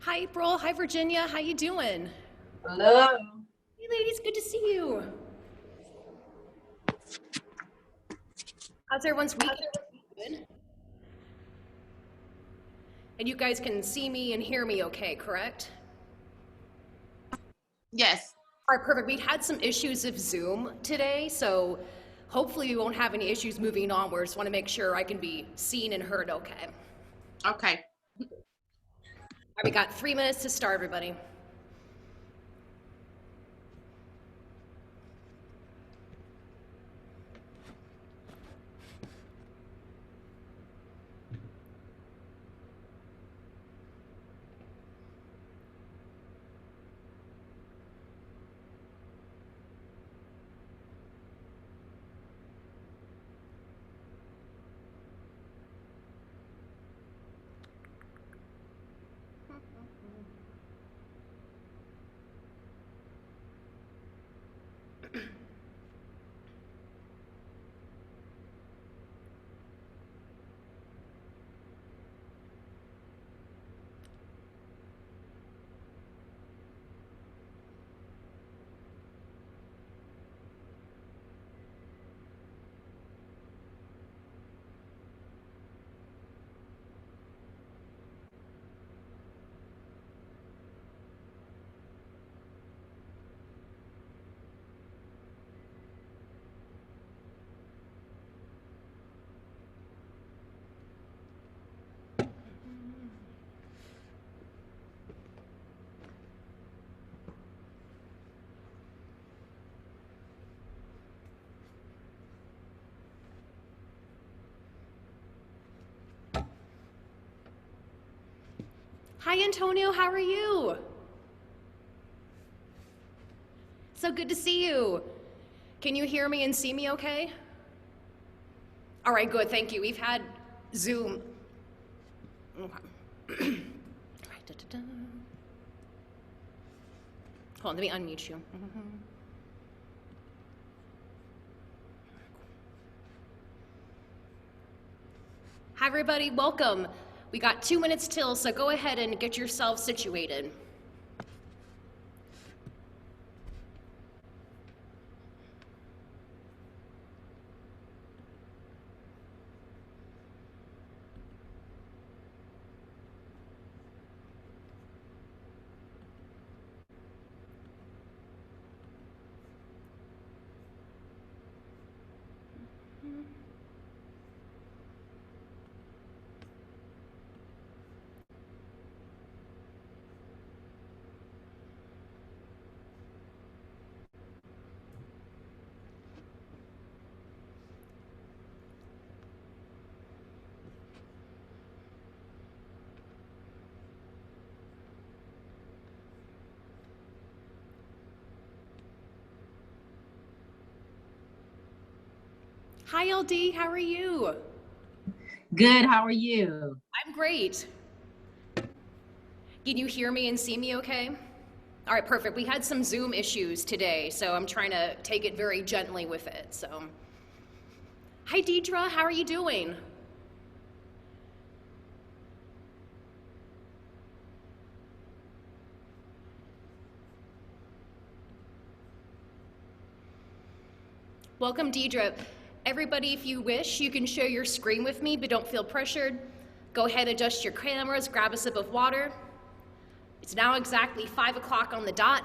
Hi, April. Hi, Virginia. How you doing? Hello. Hey, ladies. Good to see you. How's everyone's weekend? Good. And you guys can see me and hear me okay, correct? Yes. All right, perfect. We had some issues with Zoom today, so hopefully we won't have any issues moving onwards. Want to make sure I can be seen and heard okay. Okay. All right, we got 3 minutes to start, everybody. Hi, Antonio. How are you? So good to see you. Can you hear me and see me okay? All right, good. Thank you. We've had Zoom. Okay. All right, da-da-da. Hold on, let me unmute you. Hi, everybody. Welcome. We got 2 minutes till, so go ahead and get yourself situated. Hi, LD. How are you? Good. How are you? I'm great. Can you hear me and see me okay? All right, perfect. We had some Zoom issues today, so I'm trying to take it very gently with it. So, hi, Deidre. How are you doing? Welcome, Deidre. Everybody, if you wish, you can share your screen with me, but don't feel pressured. Go ahead, adjust your cameras, grab a sip of water. It's now exactly 5 o'clock on the dot,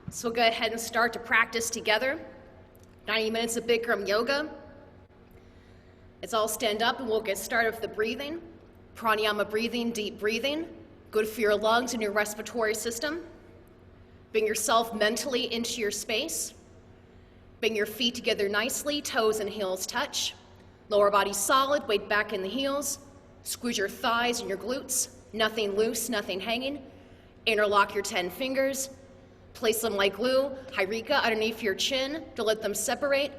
so we'll go ahead and start to practice together. 90 minutes of Bikram Yoga. Let's all stand up and we'll get started with the breathing. Pranayama breathing, deep breathing. Good for your lungs and your respiratory system. Bring yourself mentally into your space. Bring your feet together nicely, toes and heels touch. Lower body solid, weight back in the heels. Squeeze your thighs and your glutes. Nothing loose, nothing hanging. Interlock your 10 fingers. Place them like glue, Hairika, underneath your chin to let them separate.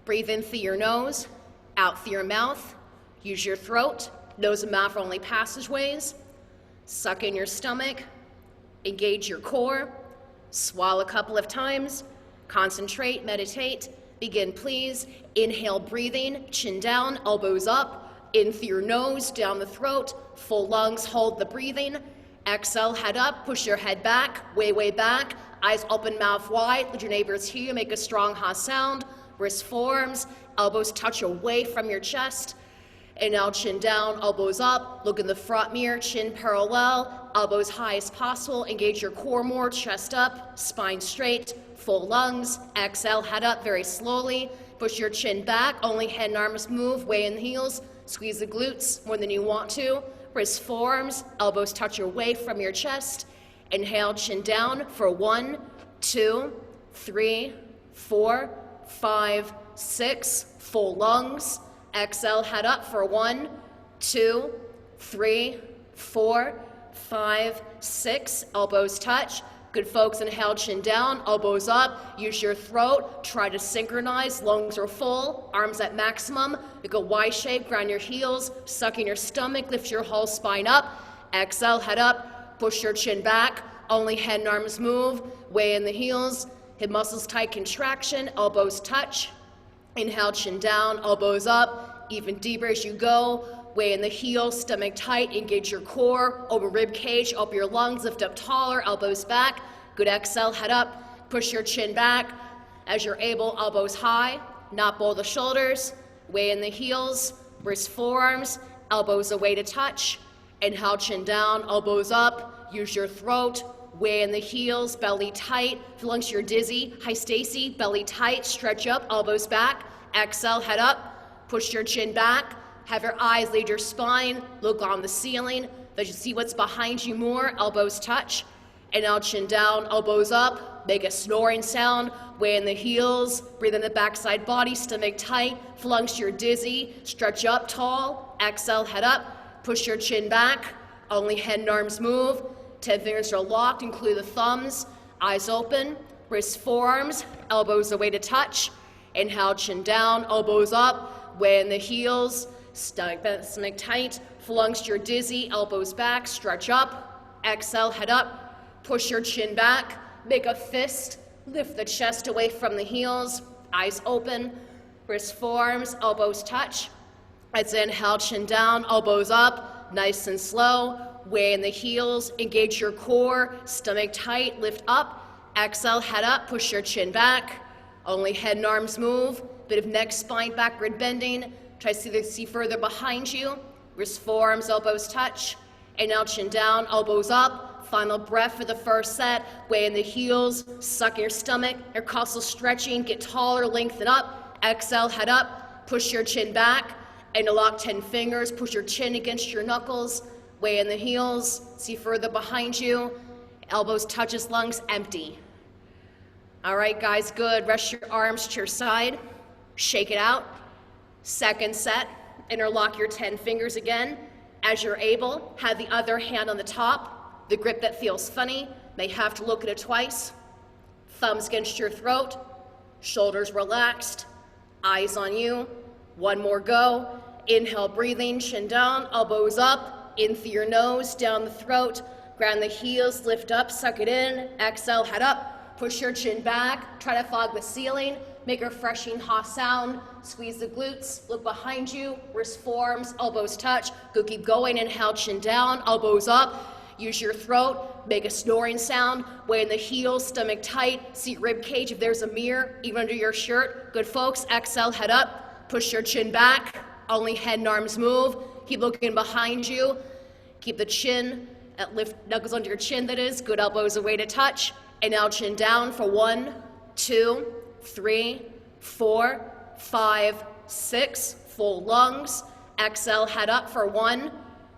Breathe in through your nose, out through your mouth. Use your throat. Nose and mouth are only passageways. Suck in your stomach. Engage your core. Swallow a couple of times. Concentrate, meditate. Begin, please. Inhale, breathing, chin down, elbows up. In through your nose, down the throat. Full lungs, hold the breathing. Exhale, head up, push your head back, way back. Eyes open, mouth wide. Let your neighbors hear you. Make a strong ha sound. Wrist forms, elbows touch away from your chest. Inhale, chin down, elbows up. Look in the front mirror, chin parallel, elbows high as possible. Engage your core more, chest up, spine straight, full lungs. Exhale, head up very slowly. Push your chin back, only head and arms move, way in the heels. Squeeze the glutes more than you want to. Wrist forms, elbows touch away from your chest. Inhale, chin down for 1, 2, 3, 4, 5, 6, full lungs. Exhale, head up for 1, 2, 3, 4, 5, 6, elbows touch. Good folks, inhale, chin down, elbows up, use your throat, try to synchronize, lungs are full, arms at maximum. You go Y shape, ground your heels, suck in your stomach, lift your whole spine up. Exhale, head up, push your chin back, only head and arms move, way in the heels, hip muscles tight, contraction, elbows touch. Inhale, chin down, elbows up, even deeper as you go, way in the heels, stomach tight, engage your core, open rib cage, open your lungs, lift up taller, elbows back. Good exhale, head up, push your chin back. As you're able, elbows high, not bow the shoulders, way in the heels, wrist forearms, elbows away to touch. Inhale, chin down, elbows up, use your throat, way in the heels, belly tight. If lungs you're dizzy, hi Stacy, belly tight, stretch up, elbows back. Exhale, head up, push your chin back. Have your eyes lead your spine, look on the ceiling, that you see what's behind you more, elbows touch. Inhale, chin down, elbows up, make a snoring sound, way in the heels, breathe in the backside body, stomach tight, flunks you're dizzy, stretch up tall, exhale, head up, push your chin back, only head and arms move, 10 fingers are locked, include the thumbs, eyes open, wrist forearms, elbows away to touch. Inhale, chin down, elbows up, way in the heels, stomach tight, flunks you're dizzy, elbows back, stretch up, exhale, head up, push your chin back, make a fist, lift the chest away from the heels, eyes open, wrist forearms, elbows touch. Let's inhale, chin down, elbows up, nice and slow, way in the heels, engage your core, stomach tight, lift up, exhale, head up, push your chin back, only head and arms move, bit of neck, spine, backward bending. Try to see further behind you. Wrist forearms, elbows touch. Inhale, chin down, elbows up. Final breath for the first set. Way in the heels, suck in your stomach. Intercostal stretching, get taller, lengthen up. Exhale, head up, push your chin back. Interlock 10 fingers, push your chin against your knuckles. Way in the heels, see further behind you. Elbows touches lungs, empty. All right, guys, good. Rest your arms to your side. Shake it out. Second set, interlock your 10 fingers again. As you're able, have the other hand on the top. The grip that feels funny, may have to look at it twice. Thumbs against your throat, shoulders relaxed, eyes on you. One more go. Inhale, breathing, chin down, elbows up, in through your nose, down the throat. Ground the heels, lift up, suck it in. Exhale, head up, push your chin back, try to fog the ceiling. Make a refreshing ha sound, squeeze the glutes, look behind you, wrist forearms, elbows touch. Go, keep going, inhale, chin down, elbows up. Use your throat, make a snoring sound, way in the heels, stomach tight, seat rib cage if there's a mirror, even under your shirt. Good folks, exhale, head up, push your chin back, only head and arms move. Keep looking behind you, keep the chin, lift knuckles under your chin that is, good elbows away to touch. And now chin down for 1, 2, 3, 4, 5, 6, full lungs. Exhale, head up for 1,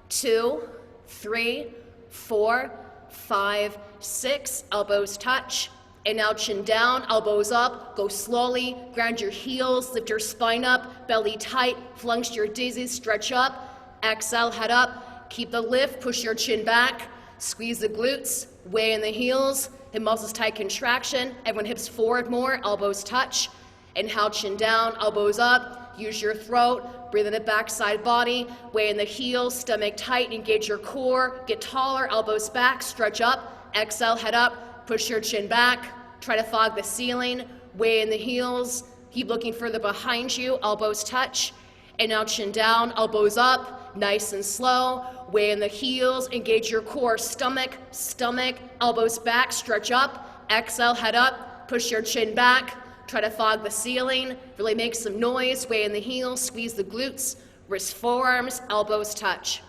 2, 3, 4, 5, 6, elbows touch. And now chin down, elbows up, go slowly, ground your heels, lift your spine up, belly tight, flunks your dizzy, stretch up. Exhale, head up, keep the lift, push your chin back, squeeze the glutes, way in the heels, hip muscles tight, contraction. Everyone hips forward more, elbows touch. Inhale, chin down, elbows up. Use your throat, breathe in the backside body, way in the heels, stomach tight, engage your core. Get taller, elbows back, stretch up. Exhale, head up, push your chin back. Try to fog the ceiling, way in the heels. Keep looking further behind you, elbows touch. And now chin down, elbows up. nice and slow. Weight in the heels, engage your core, stomach, elbows back, stretch up. Exhale, head up, push your chin back. Try to fog the ceiling, really make some noise. Weight in the heels, squeeze the glutes, wrist, forearms, elbows touch.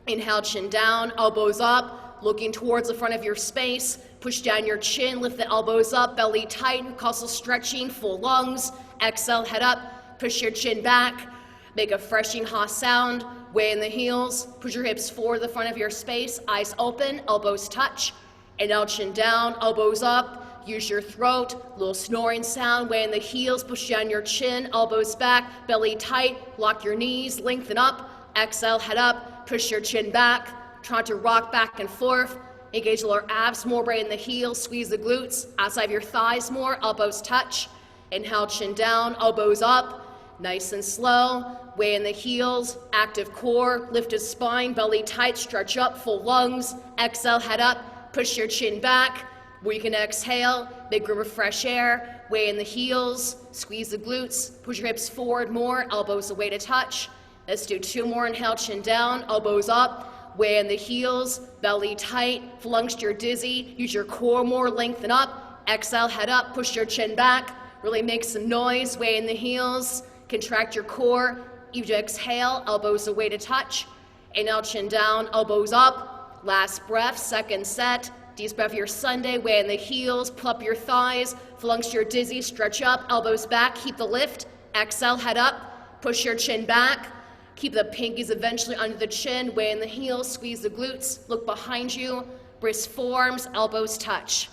Inhale, chin down, elbows up, looking towards the front of your space. Push down your chin, lift the elbows up, belly tighten, muscle stretching, full lungs. Exhale, head up, push your chin back. Make a freshing ha sound. Weight in the heels, push your hips forward the front of your space, eyes open, elbows touch. Inhale, chin down, elbows up. Use your throat, little snoring sound. Weight in the heels, push down your chin, elbows back, belly tight, lock your knees, lengthen up. Exhale, head up, push your chin back. Try to rock back and forth. Engage the lower abs more, weight in the heels, squeeze the glutes, outside of your thighs more, elbows touch. Inhale, chin down, elbows up, nice and slow. Weight in the heels, active core, lifted spine, belly tight, stretch up, full lungs. Exhale, head up, push your chin back. Where you can exhale, make room for fresh air. Weight in the heels, squeeze the glutes, push your hips forward more, elbows away to touch. Let's do 2 more. Inhale, chin down, elbows up. Weight in the heels, belly tight, lungs to your dizzy. Use your core more, lengthen up. Exhale, head up, push your chin back. Really make some noise. Weight in the heels, contract your core. You exhale, elbows away to touch. Inhale, chin down, elbows up. Last breath, second set. Deep breath your Sunday, weight in the heels, pull up your thighs, lungs to your dizzy, stretch up, elbows back, keep the lift. Exhale, head up, push your chin back. Keep the pinkies eventually under the chin, weight in the heels, squeeze the glutes, look behind you, wrist, forearms, elbows touch.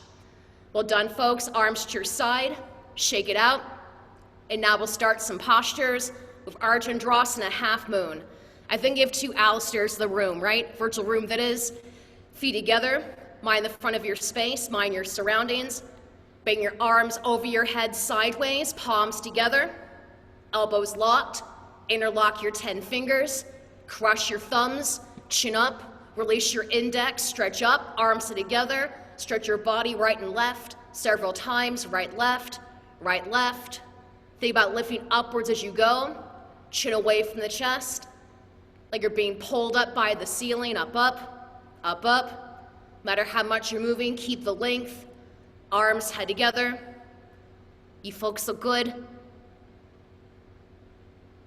Well done, folks. Arms to your side, shake it out. And now we'll start some postures with Ardha Chandrasana, half moon. I think you have 2 Alistairs in the room, right? Virtual room that is. Feet together. Mind the front of your space, mind your surroundings. Bring your arms over your head sideways, palms together, elbows locked. Interlock your 10 fingers, crush your thumbs, chin up, release your index, stretch up, arms together, stretch your body right and left, several times, right, left, right, left. Think about lifting upwards as you go, chin away from the chest, like you're being pulled up by the ceiling, up, up, up, up. No matter how much you're moving, keep the length. Arms head together. You folks look good.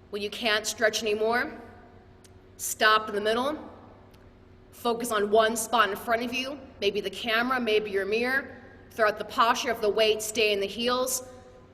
When you can't stretch anymore, stop in the middle. Focus on one spot in front of you, maybe the camera, maybe your mirror. Throughout the posture of the weight, stay in the heels.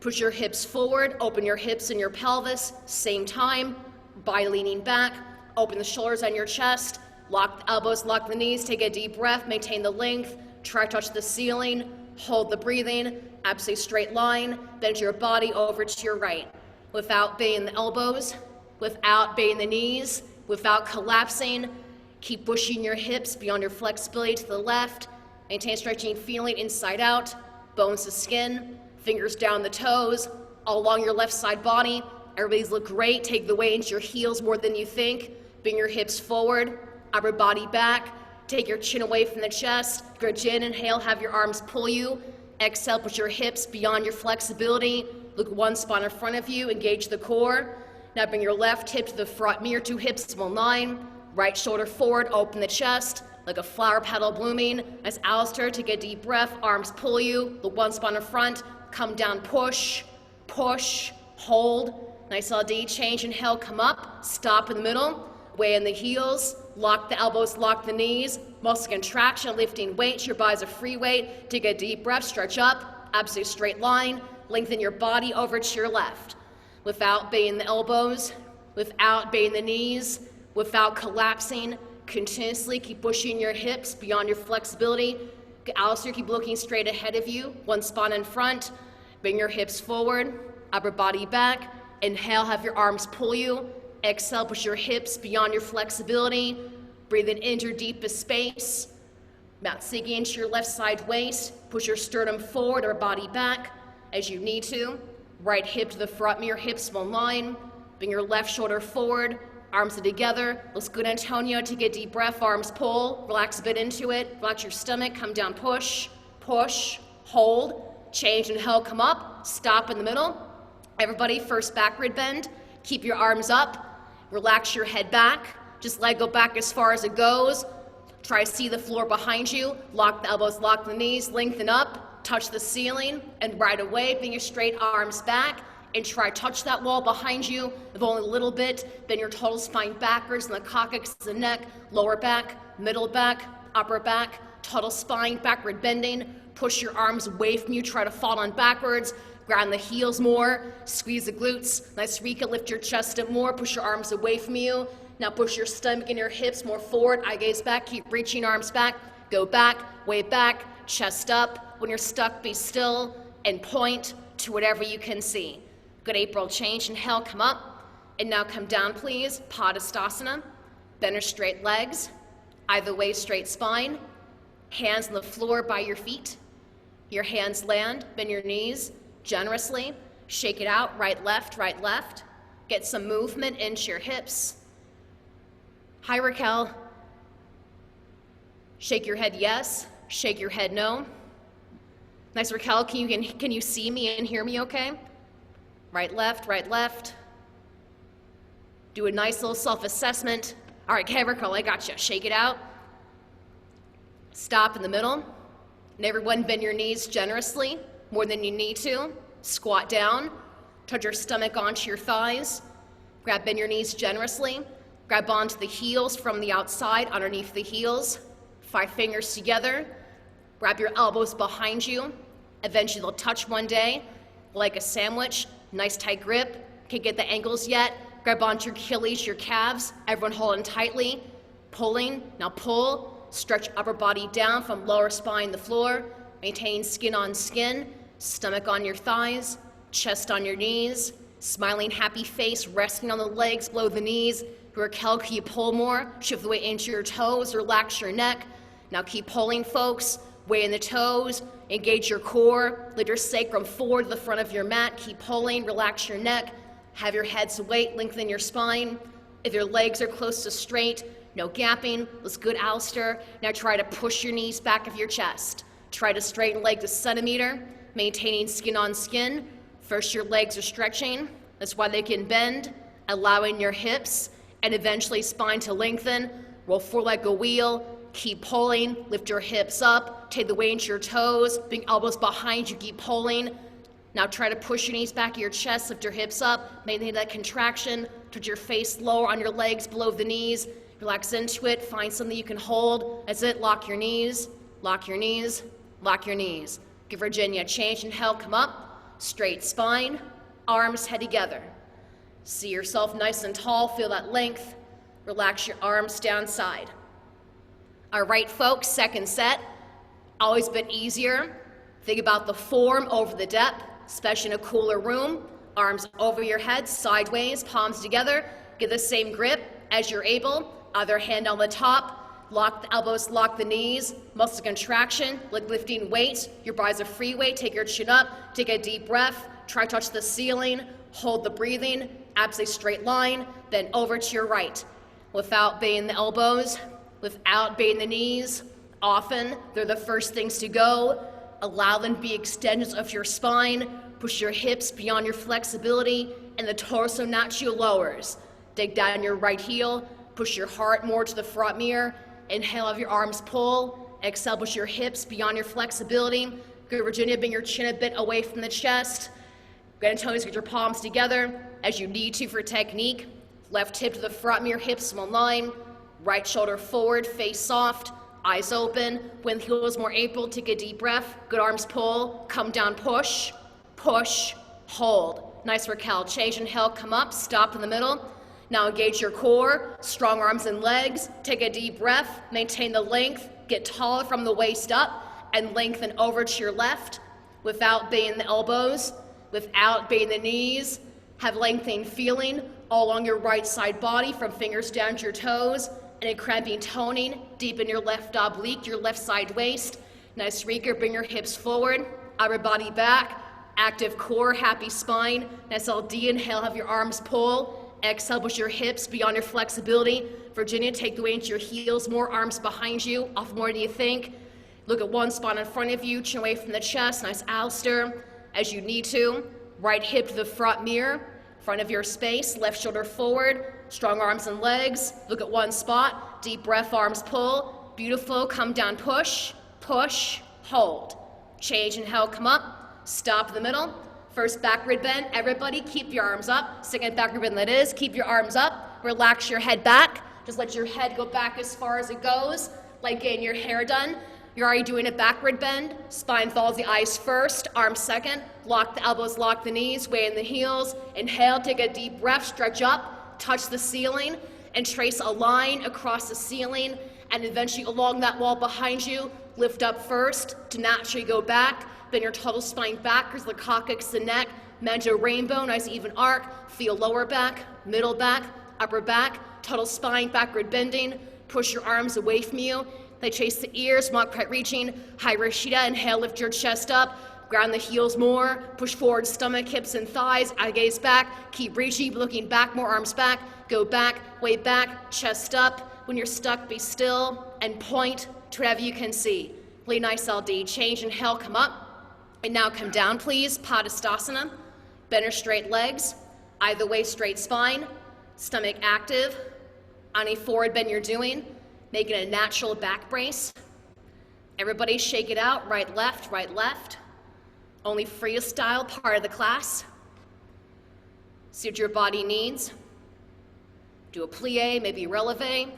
Push your hips forward, open your hips and your pelvis, same time. Body leaning back, open the shoulders on your chest. Lock the elbows, lock the knees, take a deep breath, maintain the length, try to touch the ceiling, hold the breathing, absolutely straight line, bend your body over to your right. Without bending the elbows, without bending the knees, without collapsing, keep pushing your hips beyond your flexibility to the left, maintain stretching, feeling inside out, bones to skin, fingers down the toes, all along your left side body. Everybody's look great, take the weight into your heels more than you think, bring your hips forward, upper body back, take your chin away from the chest, bridge in, inhale, have your arms pull you, exhale, push your hips beyond your flexibility, look one spot in front of you, engage the core. Now bring your left hip to the front, mirror 2 hips, small 9, right shoulder forward, open the chest, like a flower petal blooming. As Alistair, take a deep breath, arms pull you, look one spot in front, come down, push, push, hold. Nice LD, change, inhale, come up, stop in the middle, weight in the heels, lock the elbows, lock the knees, muscle contraction, lifting weights, your body's a free weight. Take a deep breath, stretch up, absolute straight line, lengthen your body over to your left. Without bending the elbows, without bending the knees, without collapsing, continuously keep pushing your hips beyond your flexibility. Alistair, keep looking straight ahead of you, one spot in front, bring your hips forward, upper body back, inhale, have your arms pull you, exhale, push your hips beyond your flexibility. Breathing into your deepest space. Mount sinking into your left side waist. Push your sternum forward or body back as you need to. Right hip to the front, mirror hips, small line. Bring your left shoulder forward, arms together. Looks good, Antonio. Take a deep breath, arms pull. Relax a bit into it. Relax your stomach, come down, push, push, hold. Change, inhale, come up. Stop in the middle. Everybody, first backward bend. Keep your arms up. Relax your head back. Just let go back as far as it goes. Try to see the floor behind you. Lock the elbows, lock the knees, lengthen up, touch the ceiling, and right away, bring your straight arms back and try to touch that wall behind you. If only a little bit, bend your total spine backwards and the coccyx, the neck, lower back, middle back, upper back, total spine, backward bending. Push your arms away from you, try to fall on backwards. Ground the heels more, squeeze the glutes. Nice Rika, lift your chest up more, push your arms away from you. Now push your stomach and your hips more forward, eye gaze back, keep reaching arms back. Go back, way back, chest up. When you're stuck, be still and point to whatever you can see. Good April, change, inhale, come up. And now come down, please, Padastasana. Bend your straight legs, either way, straight spine. Hands on the floor by your feet. Your hands land, bend your knees generously. Shake it out, right, left, right, left. Get some movement into your hips. Hi, Raquel. Shake your head yes, shake your head no. Nice, Raquel, can you see me and hear me okay? Right, left, right, left. Do a nice little self-assessment. All right, okay, Raquel, I got you. Shake it out. Stop in the middle. And everyone bend your knees generously, more than you need to. Squat down. Touch your stomach onto your thighs. Bend your knees generously. Grab onto the heels from the outside, underneath the heels. 5 fingers together. Grab your elbows behind you. Eventually they'll touch one day, like a sandwich. Nice tight grip. Can't get the ankles yet. Grab onto your Achilles, your calves. Everyone holding tightly. Pulling. Now pull. Stretch upper body down from lower spine to floor. Maintain skin on skin. Stomach on your thighs. Chest on your knees. Smiling happy face, resting on the legs below the knees. Raquel, can you pull more? Shift the weight into your toes, relax your neck. Now keep pulling, folks. Weight in the toes, engage your core. Lift your sacrum forward to the front of your mat. Keep pulling, relax your neck. Have your head's weight, lengthen your spine. If your legs are close to straight, no gapping. Let's good, Alistair. Now try to push your knees back of your chest. Try to straighten leg to centimeter, maintaining skin on skin. First, your legs are stretching. That's why they can bend, allowing your hips and eventually spine to lengthen. Roll forward like a wheel. Keep pulling. Lift your hips up. Take the weight into your toes. Bring elbows behind you. Keep pulling. Now try to push your knees back of your chest. Lift your hips up. Maintain that contraction. Touch your face lower on your legs below the knees. Relax into it. Find something you can hold. That's it. Lock your knees. Lock your knees. Lock your knees. Give Virginia a change. Inhale. Come up. Straight spine. Arms head together. See yourself nice and tall, feel that length. Relax your arms down side. All right, folks, second set. Always been easier. Think about the form over the depth, especially in a cooler room. Arms over your head, sideways, palms together. Get the same grip as you're able. Other hand on the top. Lock the elbows, lock the knees. Muscle contraction, like lifting weights. Your body's a free weight. Take your chin up. Take a deep breath. Try to touch the ceiling. Hold the breathing. Absolutely straight line. Then over to your right. Without bending the elbows. Without bending the knees. Often, they're the first things to go. Allow them to be extensions of your spine. Push your hips beyond your flexibility. And the torso naturally lowers. Dig down your right heel. Push your heart more to the front mirror. Inhale, have your arms pull. Exhale, push your hips beyond your flexibility. Good, Virginia, bring your chin a bit away from the chest. Good, Antonio, get your palms together as you need to for technique. Left hip to the front mirror, hips in line. Right shoulder forward, face soft, eyes open. When the heel is more able, take a deep breath. Good, arms pull, come down, push, push, hold. Nice, Raquel. Change, inhale, come up, stop in the middle. Now engage your core, strong arms and legs. Take a deep breath, maintain the length, get taller from the waist up, and lengthen over to your left without bending the elbows, without bending the knees. Have lengthening feeling all along your right side body from fingers down to your toes, and a cramping toning deep in your left oblique, your left side waist. Nice, Rika, bring your hips forward, upper body back, active core, happy spine. Nice, LD, inhale, have your arms pull. Exhale, push your hips beyond your flexibility. Virginia, take the weight into your heels, more arms behind you, off more than you think. Look at one spot in front of you, chin away from the chest. Nice, Alistair, as you need to. Right hip to the front mirror, front of your space, left shoulder forward. strong arms and legs. Look at one spot. Deep breath, arms pull. Beautiful. Come down, push, push, hold. Change, inhale, come up. Stop in the middle. First backward bend. Everybody keep your arms up. Second backward bend, that is. Keep your arms up. Relax your head back. Just let your head go back as far as it goes, like getting your hair done. You're already doing a backward bend. Spine follows the eyes first, arms second. Lock the elbows, lock the knees, weight in the heels. Inhale, take a deep breath, stretch up, touch the ceiling, and trace a line across the ceiling, and eventually along that wall behind you, lift up first to naturally go back. Bend your total spine backwards, the coccyx, the neck. Imagine a rainbow, nice even arc. Feel lower back, middle back, upper back, total spine, backward bending. Push your arms away from you. They chase the ears, not quite reaching. High Rashida, inhale, lift your chest up. Ground the heels more. Push forward, stomach, hips, and thighs. I gaze back. Keep reaching, looking back, more arms back. Go back, way back, chest up. When you're stuck, be still and point to whatever you can see. Really nice LD. Change, inhale, come up. And now come down, please. Padastasana. Bend your straight legs. Either way, straight spine. Stomach active. On a forward bend you're doing. Make it a natural back brace. Everybody shake it out, right, left, right, left. Only freestyle part of the class. See what your body needs. Do a plie, maybe a releve.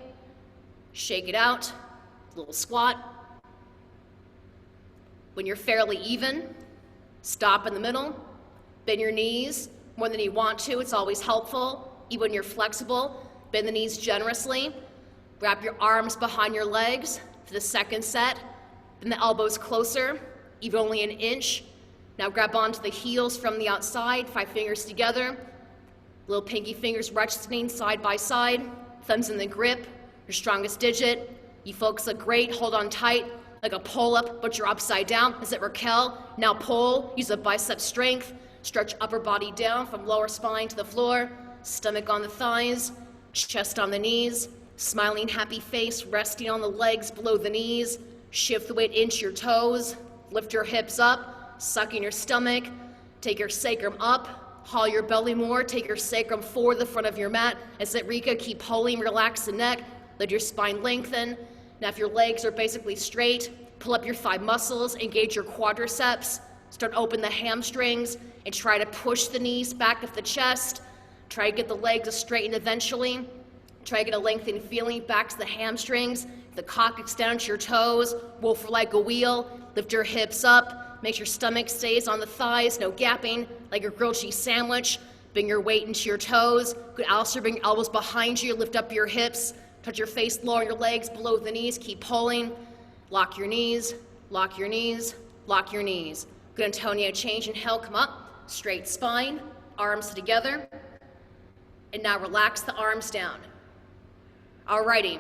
Shake it out, little squat. When you're fairly even, stop in the middle. Bend your knees more than you want to, it's always helpful. Even when you're flexible, bend the knees generously. Wrap your arms behind your legs for the second set. Bend the elbows closer, even only an inch. Now grab onto the heels from the outside, 5 fingers together. Little pinky fingers resting side by side. Thumbs in the grip, your strongest digit. You folks look great, hold on tight, like a pull-up, but you're upside down. Is it Raquel? Now pull, use a bicep strength. Stretch upper body down from lower spine to the floor. Stomach on the thighs, chest on the knees. Smiling, happy face, resting on the legs below the knees. Shift the weight into your toes. Lift your hips up, suck in your stomach. Take your sacrum up, haul your belly more. Take your sacrum forward the front of your mat. As it Rika, keep pulling, relax the neck. Let your spine lengthen. Now if your legs are basically straight, pull up your thigh muscles, engage your quadriceps. Start open the hamstrings and try to push the knees back of the chest. Try to get the legs to straighten eventually. Try to get a lengthened feeling back to the hamstrings, the coccyx down to your toes, wolf like a wheel. Lift your hips up, make sure your stomach stays on the thighs, no gapping, like a grilled cheese sandwich. Bring your weight into your toes. Good, also bring your elbows behind you, lift up your hips, touch your face, lower your legs below the knees, keep pulling. Lock your knees, lock your knees, lock your knees. Good, Antonio, change, inhale, come up, straight spine, arms together. And now relax the arms down. Alrighty,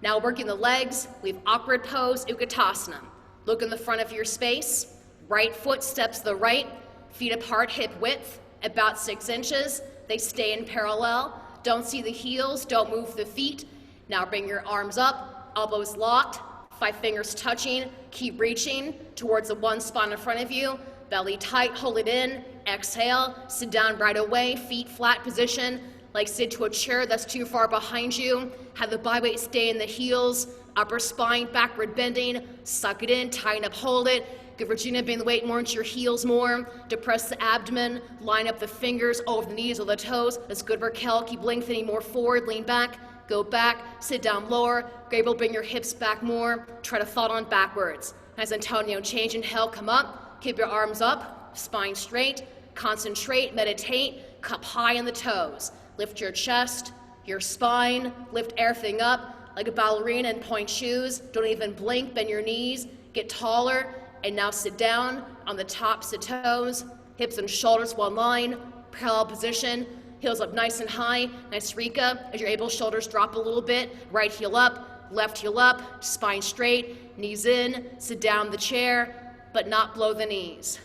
now working the legs, we have awkward pose, Utkatasana. Look in the front of your space, right foot steps to the right, feet apart, hip width, about 6 inches. They stay in parallel. Don't see the heels, don't move the feet. Now bring your arms up, elbows locked, 5 fingers touching, keep reaching towards the one spot in front of you, belly tight, hold it in, exhale, sit down right away, feet flat position, like sit to a chair that's too far behind you. Have the body weight stay in the heels, upper spine, backward bending, suck it in, tighten up, hold it. Good, Regina, bring the weight more into your heels more. Depress the abdomen, line up the fingers over the knees or the toes. That's good, Raquel. Keep lengthening more forward, lean back, go back, sit down lower. Gabriel, bring your hips back more. Try to fall on backwards. As Antonio, change, inhale, come up. Keep your arms up, spine straight. Concentrate, meditate, cup high on the toes. Lift your chest, your spine, lift everything up like a ballerina in point shoes. Don't even blink, bend your knees, get taller, and now sit down on the tops of toes, hips and shoulders one line, parallel position, heels up nice and high, nice Rika. As you're able, shoulders drop a little bit, right heel up, left heel up, spine straight, knees in, sit down the chair, but not below the knees.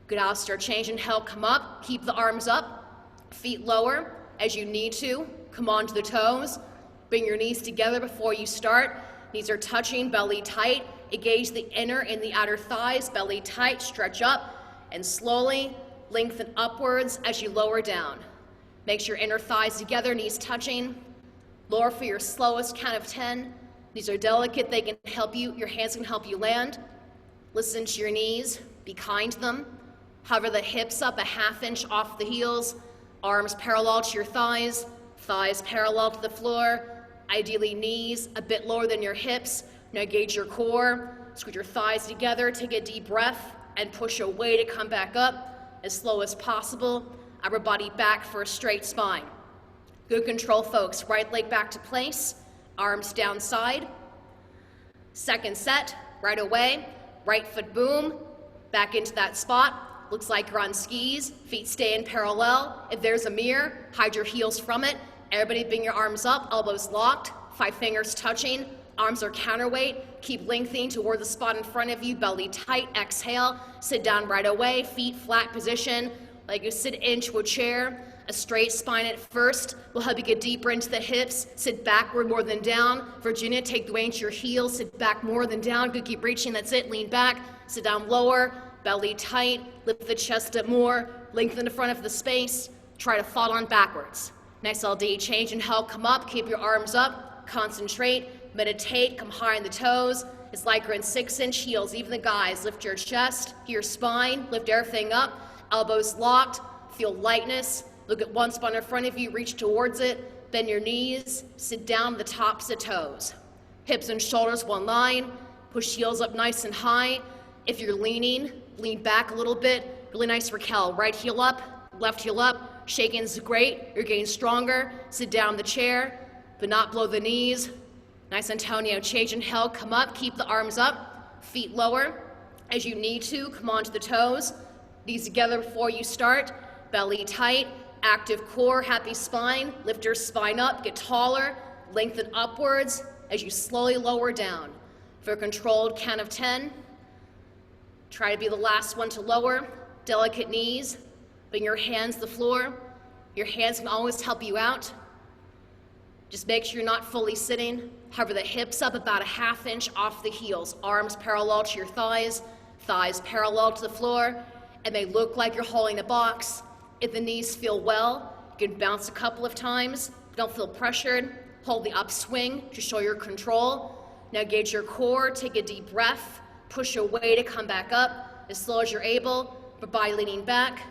Good, Alistair, change, inhale, come up, keep the arms up, feet lower as you need to, come onto the toes, bring your knees together before you start, knees are touching, belly tight, engage the inner and the outer thighs, belly tight, stretch up, and slowly lengthen upwards as you lower down. Make sure inner thighs together, knees touching. Lower for your slowest count of 10. These are delicate, they can help you, your hands can help you land. Listen to your knees, be kind to them. Hover the hips up a ½ inch off the heels, arms parallel to your thighs, thighs parallel to the floor, ideally knees a bit lower than your hips. Now engage your core, squeeze your thighs together, take a deep breath, and push away to come back up as slow as possible. Upper body back for a straight spine. Good control, folks. Right leg back to place, arms down side. Second set, right away. Right foot boom, back into that spot. Looks like you're on skis, feet stay in parallel. If there's a mirror, hide your heels from it. Everybody bring your arms up, elbows locked, 5 fingers touching, arms are counterweight. Keep lengthening toward the spot in front of you, belly tight, exhale. Sit down right away, feet flat position, like you sit into a chair. A straight spine at first will help you get deeper into the hips. Sit backward more than down. Virginia, take the weight into your heels. Sit back more than down. Good, keep reaching, that's it. Lean back, sit down lower, belly tight, lift the chest up more, lengthen the front of the space. Try to fall on backwards. Nice LD, change and help, come up, keep your arms up, concentrate, meditate, come high on the toes. It's like you're in 6-inch heels, even the guys. Lift your chest, your spine, lift everything up, elbows locked, feel lightness. Look at one spot in front of you, reach towards it, bend your knees, sit down the tops of toes. Hips and shoulders one line, push heels up nice and high. If you're leaning, lean back a little bit. Really nice Raquel, right heel up, left heel up. Shaking's great, you're getting stronger. Sit down in the chair, but not below the knees. Nice Antonio, change and held, come up, keep the arms up, feet lower. As you need to, come onto the toes. Knees together before you start, belly tight. Active core, happy spine, lift your spine up, get taller, lengthen upwards as you slowly lower down. For a controlled count of 10, try to be the last one to lower. Delicate knees, bring your hands to the floor. Your hands can always help you out. Just make sure you're not fully sitting. Hover the hips up about a ½ inch off the heels. Arms parallel to your thighs, thighs parallel to the floor. It may look like you're holding a box. If the knees feel well, you can bounce a couple of times. Don't feel pressured. Hold the upswing to show your control. Now engage your core, take a deep breath, push away to come back up as slow as you're able, but by leaning back.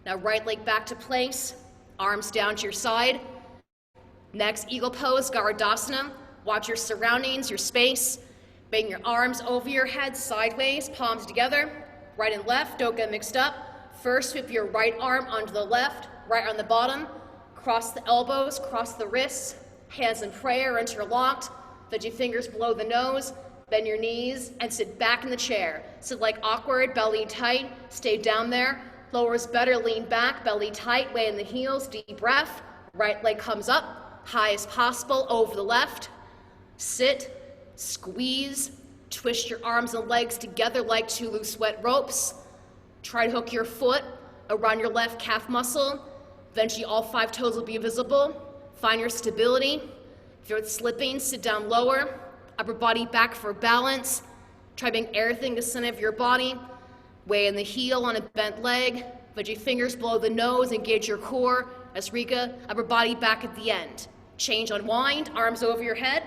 Now right leg back to place, arms down to your side. Next, eagle pose, Garudasana. Watch your surroundings, your space. Bring your arms over your head, sideways, palms together. Right and left, don't get mixed up. First, whip your right arm onto the left, right on the bottom. Cross the elbows, cross the wrists. Hands in prayer, interlocked. Put your fingers below the nose. Bend your knees and sit back in the chair. Sit like awkward, belly tight. Stay down there. Lower is better, lean back, belly tight, weight in the heels, deep breath. Right leg comes up, high as possible, over the left. Sit, squeeze, twist your arms and legs together like 2 loose wet ropes. Try to hook your foot around your left calf muscle. Eventually all 5 toes will be visible. Find your stability. If you're slipping, sit down lower. Upper body back for balance. Try to bring everything to the center of your body. Weight in the heel on a bent leg. Put your fingers below the nose, engage your core. As Rika, upper body back at the end. Change, unwind, arms over your head.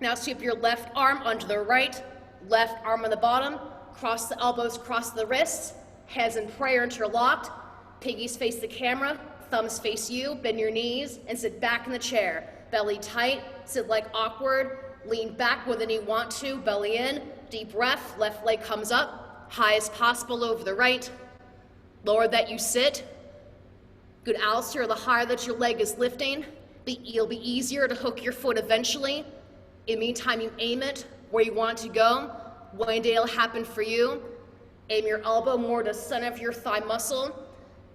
Now sweep your left arm onto the right, left arm on the bottom. Cross the elbows, cross the wrists. Hands in prayer interlocked. Piggies face the camera, thumbs face you. Bend your knees and sit back in the chair. Belly tight, sit like awkward. Lean back more than you want to, belly in. Deep breath, left leg comes up. High as possible over the right. Lower that you sit. Good, Alistair, the higher that your leg is lifting, it'll be easier to hook your foot eventually. In the meantime, you aim it where you want it to go. One day it'll happen for you. Aim your elbow more to the center of your thigh muscle.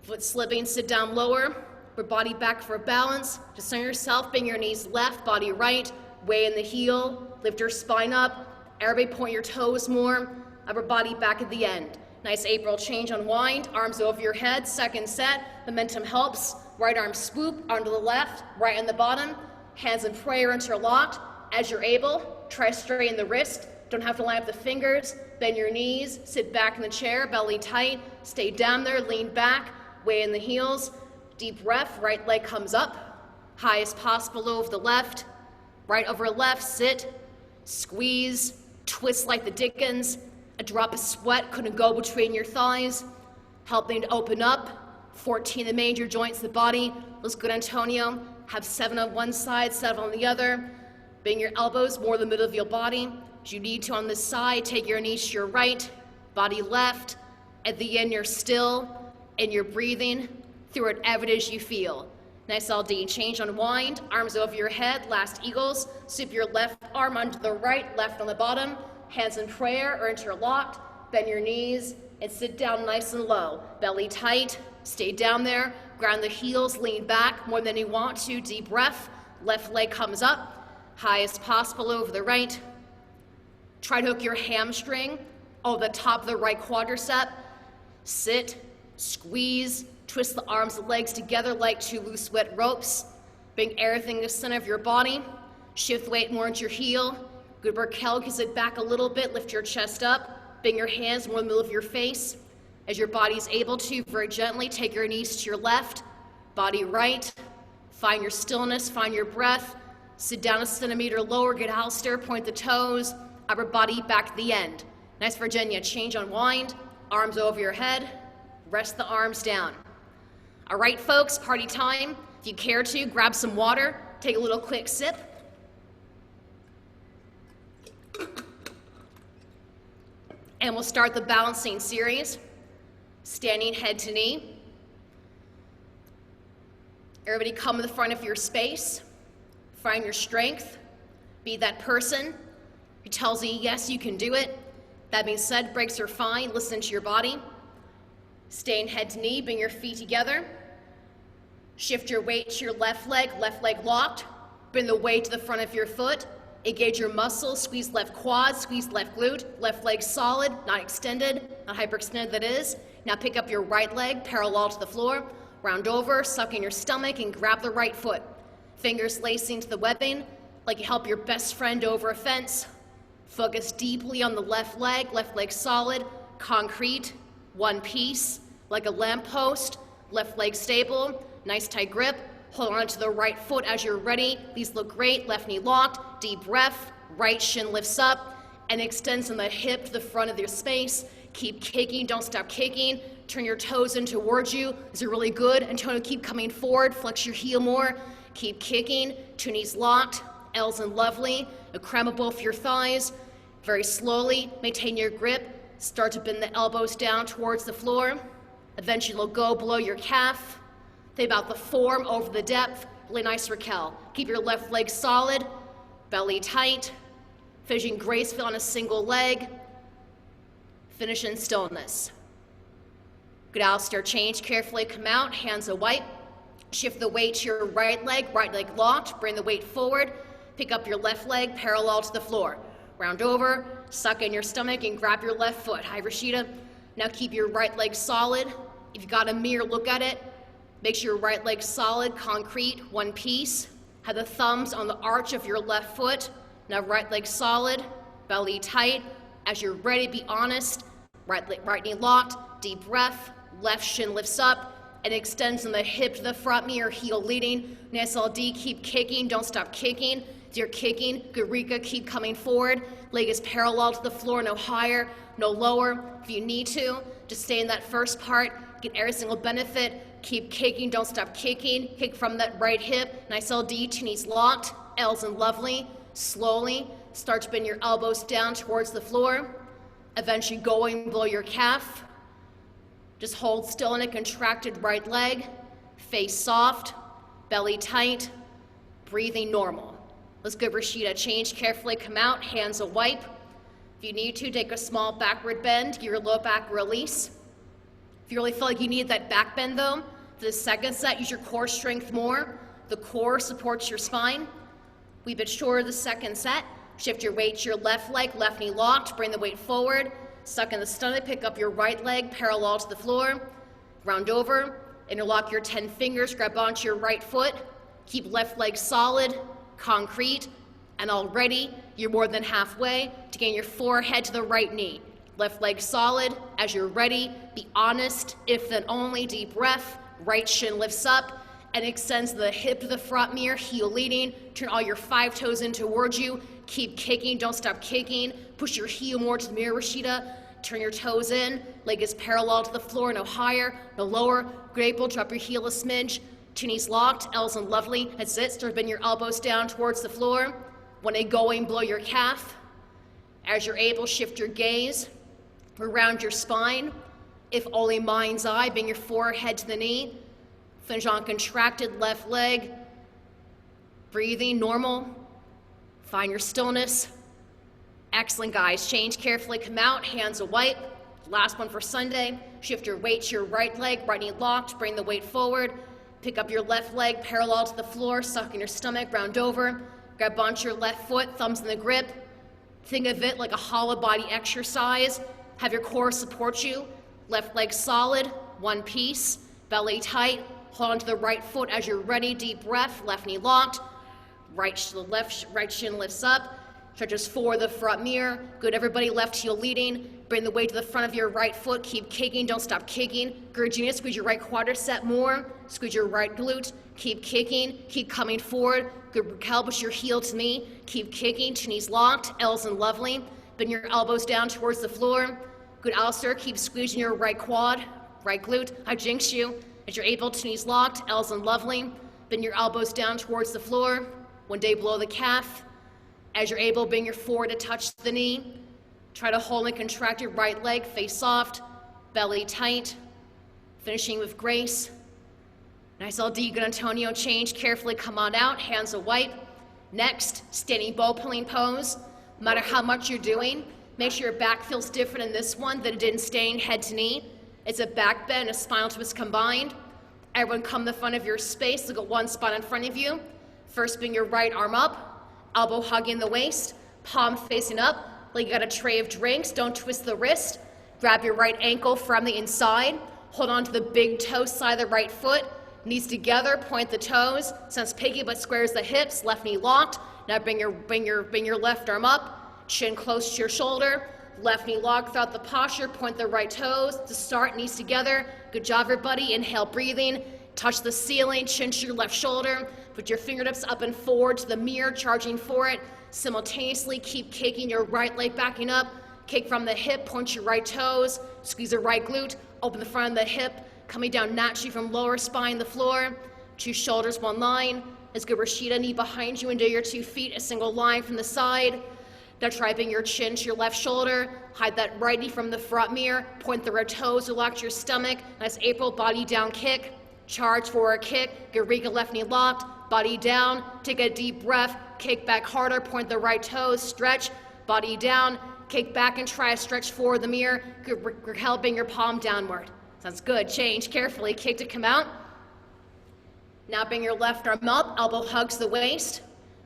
Foot slipping, sit down lower. Your body back for balance. Just center yourself, bring your knees left, body right. Weight in the heel, lift your spine up. Everybody point your toes more. Upper body back at the end. Nice April change, unwind, arms over your head. Second set, momentum helps. Right arm swoop onto the left, right on the bottom. Hands in prayer interlocked. As you're able, try to straighten the wrist. Don't have to line up the fingers. Bend your knees, sit back in the chair, belly tight. Stay down there, lean back, weight in the heels. Deep breath, right leg comes up, high as possible over the left, right over left, sit, squeeze, twist like the Dickens, a drop of sweat couldn't go between your thighs, helping to open up, 14 of the major joints of the body. Looks good, Antonio. Have 7 on one side, 7 on the other. Bring your elbows more in the middle of your body. As you need to on this side, take your knees to your right, body left. At the end, you're still and you're breathing through whatever it is you feel. Nice LD. Change, unwind, arms over your head, last eagles. Sweep your left arm onto the right, left on the bottom. Hands in prayer or interlocked. Bend your knees and sit down nice and low. Belly tight, stay down there. Ground the heels, lean back more than you want to. Deep breath, left leg comes up, high as possible over the right. Try to hook your hamstring over the top of the right quadricep. Sit, squeeze, twist the arms and legs together like 2 loose wet ropes. Bring everything to the center of your body. Shift weight more into your heel. Good work, Kelk. Sit back a little bit, lift your chest up. Bring your hands more in the middle of your face. As your body's able to, very gently, take your knees to your left, body right. Find your stillness, find your breath. Sit down a centimeter lower, good Alistair, point the toes, upper body back to the end. Nice, Virginia. Change, unwind, arms over your head, rest the arms down. All right, folks, party time. If you care to, grab some water, take a little quick sip. And we'll start the balancing series. Standing head to knee. Everybody come to the front of your space. Find your strength. Be that person who tells you, yes, you can do it. That being said, breaks are fine. Listen to your body. Staying head to knee, bring your feet together. Shift your weight to your left leg locked. Bring the weight to the front of your foot. Engage your muscles, squeeze left quad, squeeze left glute, left leg solid, not extended, not hyperextended, that is. Now pick up your right leg parallel to the floor, round over, suck in your stomach, and grab the right foot. Fingers lacing to the webbing, like you help your best friend over a fence. Focus deeply on the left leg solid, concrete, one piece, like a lamppost, left leg stable, nice tight grip. Hold on to the right foot as you're ready. These look great, left knee locked, deep breath, right shin lifts up and extends from the hip to the front of your space. Keep kicking, don't stop kicking. Turn your toes in towards you. These are really good. Antonio, keep coming forward, flex your heel more. Keep kicking, 2 knees locked, L's and lovely. A cram of both your thighs. Very slowly, maintain your grip. Start to bend the elbows down towards the floor. Eventually you'll go below your calf. Think about the form over the depth. Really nice, Raquel. Keep your left leg solid, belly tight, finishing graceful on a single leg. Finish in stillness. Good, Alistair. Change carefully, come out, hands a wipe. Shift the weight to your right leg locked. Bring the weight forward. Pick up your left leg parallel to the floor. Round over, suck in your stomach and grab your left foot. Hi, Rashida. Now keep your right leg solid. If you've got a mirror, look at it. Make sure your right leg solid, concrete, one piece. Have the thumbs on the arch of your left foot. Now right leg solid, belly tight. As you're ready, be honest. Right knee locked, deep breath. Left shin lifts up and extends from the hip to the front knee or heel leading. Nice LD, keep kicking, don't stop kicking. As you're kicking, good Rika, keep coming forward. Leg is parallel to the floor, no higher, no lower. If you need to, just stay in that first part. Get every single benefit. Keep kicking, don't stop kicking. Kick from that right hip. Nice LD, 2 knees locked. L's and lovely. Slowly, start to bend your elbows down towards the floor. Eventually going below your calf. Just hold still in a contracted right leg. Face soft, belly tight, breathing normal. Let's go, Rashida. Change carefully, come out, hands a wipe. If you need to, take a small backward bend, give your low back release. If you really feel like you need that back bend though, for the second set, use your core strength more. The core supports your spine. Wee bit shorter the second set. Shift your weight to your left leg, left knee locked, bring the weight forward. Suck in the stomach, pick up your right leg parallel to the floor. Round over, interlock your 10 fingers, grab onto your right foot. Keep left leg solid, concrete, and already you're more than halfway to getting your forehead to the right knee. Left leg solid. As you're ready, be honest, if then only, deep breath, right shin lifts up and extends the hip to the front mirror, heel leading. Turn all your 5 toes in towards you. Keep kicking, don't stop kicking. Push your heel more to the mirror, Rashida. Turn your toes in, leg is parallel to the floor, no higher, no lower. Grapple, drop your heel a smidge. 2 knees locked, L's and lovely. That's it, start bending your elbows down towards the floor. When they going, blow your calf. As you're able, shift your gaze around your spine. If only mind's eye, bring your forehead to the knee. Finish on contracted left leg. Breathing normal. Find your stillness. Excellent, guys. Change carefully, come out, hands a wipe. Last one for Sunday. Shift your weight to your right leg, right knee locked, bring the weight forward. Pick up your left leg parallel to the floor, suck in your stomach, round over. Grab onto your left foot, thumbs in the grip. Think of it like a hollow body exercise. Have your core support you. Left leg solid, one piece, belly tight. Hold on to the right foot as you're ready. Deep breath, left knee locked. Right shin lifts up. Stretches forward the front mirror. Good, everybody, left heel leading. Bring the weight to the front of your right foot. Keep kicking, don't stop kicking. Gurgina, squeeze your right quadricep more. Squeeze your right glute. Keep kicking, keep coming forward. Good, push your heel to knee. Keep kicking, 2 knees locked, L's and lovely. Bend your elbows down towards the floor. Good, Alistair, keep squeezing your right quad, right glute. I jinx you. As you're able, 2 knees locked, L's and lovely. Bend your elbows down towards the floor. One day below the calf. As you're able, bring your forward to touch the knee. Try to hold and contract your right leg, face soft, belly tight. Finishing with grace. Nice LD, good Antonio, change, carefully come on out, hands a wipe. Next, standing bow pulling pose. No matter how much you're doing, make sure your back feels different in this one than it did in staying head to knee. It's a back bend, a spinal twist combined. Everyone come to the front of your space, look at one spot in front of you. First, bring your right arm up, elbow hugging the waist, palm facing up, like you got a tray of drinks, don't twist the wrist. Grab your right ankle from the inside, hold on to the big toe side of the right foot, knees together, point the toes, sounds piggy but squares the hips, left knee locked. Now bring your left arm up, chin close to your shoulder, left knee locked throughout the posture, point the right toes. To start, knees together. Good job, everybody. Inhale, breathing. Touch the ceiling, chin to your left shoulder. Put your fingertips up and forward to the mirror, charging for it. Simultaneously, keep kicking your right leg backing up. Kick from the hip, point your right toes. Squeeze the right glute, open the front of the hip. Coming down naturally from lower spine, the floor. 2 shoulders, 1 line. Let's go Rashida, knee behind you, into your 2 feet, a single line from the side. Now try bring your chin to your left shoulder. Hide that right knee from the front mirror. Point the red toes, relax your stomach. Nice April, body down kick. Charge forward kick. Eureka, left knee locked. Body down. Take a deep breath. Kick back harder. Point the right toes. Stretch. Body down. Kick back and try to stretch forward the mirror. Raquel, bring your palm downward. Sounds good. Change carefully. Kick to come out. Now bring your left arm up. Elbow hugs the waist.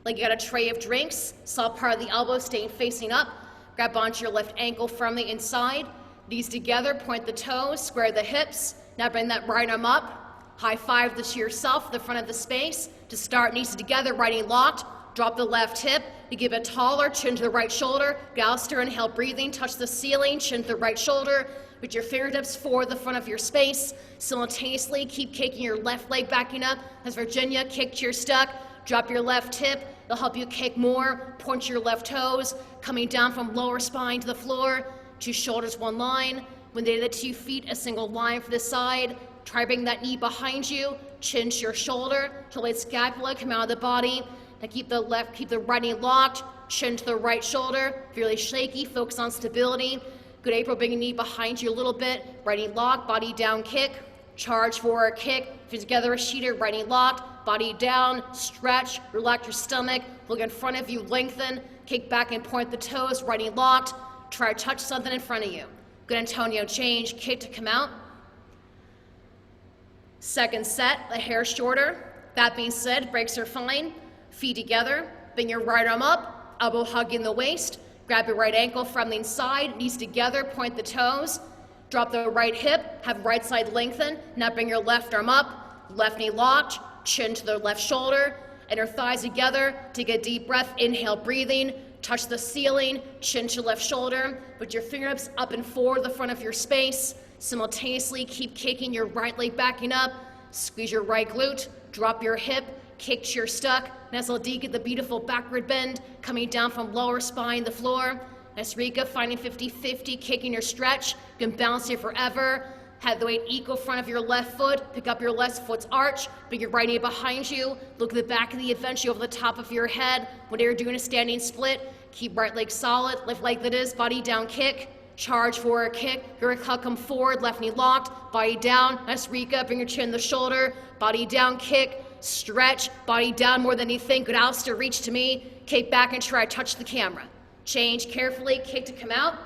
Like you got a tray of drinks. Saw part of the elbow staying facing up. Grab onto your left ankle from the inside. Knees together. Point the toes. Square the hips. Now bring that right arm up. High five this to yourself, the front of the space. To start, knees together, right knee locked. Drop the left hip. You give it taller, chin to the right shoulder. Galster, inhale, breathing. Touch the ceiling, chin to the right shoulder. Put your fingertips forward the front of your space. Simultaneously, keep kicking your left leg backing up. As Virginia, kick to your stuck. Drop your left hip. It'll help you kick more. Point your left toes. Coming down from lower spine to the floor. 2 shoulders, 1 line. When they hit the 2 feet, a single line for the side. Try bring that knee behind you, chin to your shoulder, to let scapula come out of the body. Now keep the right knee locked, chin to the right shoulder. If you're really shaky, focus on stability. Good, April, bring your knee behind you a little bit. Right knee locked, body down kick. Charge forward kick. If you're together, Rashida, right knee locked, body down, stretch, relax your stomach. Look in front of you, lengthen. Kick back and point the toes, right knee locked. Try to touch something in front of you. Good, Antonio, change, kick to come out. Second set, the hair shorter. That being said, breaks are fine. Feet together, bring your right arm up, elbow hugging the waist. Grab your right ankle from the inside, knees together, point the toes. Drop the right hip, have right side lengthen. Now bring your left arm up, left knee locked, chin to the left shoulder, and your thighs together. Take a deep breath, inhale, breathing. Touch the ceiling, chin to left shoulder. Put your fingertips up and forward the front of your space. Simultaneously, keep kicking your right leg backing up. Squeeze your right glute, drop your hip, kick to your stuck. Nice little D, get the beautiful backward bend, coming down from lower spine, the floor. Nice Rika, finding 50-50, kicking your stretch. You can bounce here forever. Have the weight equal front of your left foot. Pick up your left foot's arch. Bring your right knee behind you. Look at the back of the adventure over the top of your head. When you're doing a standing split, keep right leg solid. Left leg that is, body down kick. Charge forward kick. Your come forward, left knee locked. Body down. Nice Rika, bring your chin to the shoulder. Body down kick. Stretch. Body down more than you think. Good Alistair, reach to me. Kick back and try to touch the camera. Change carefully, kick to come out.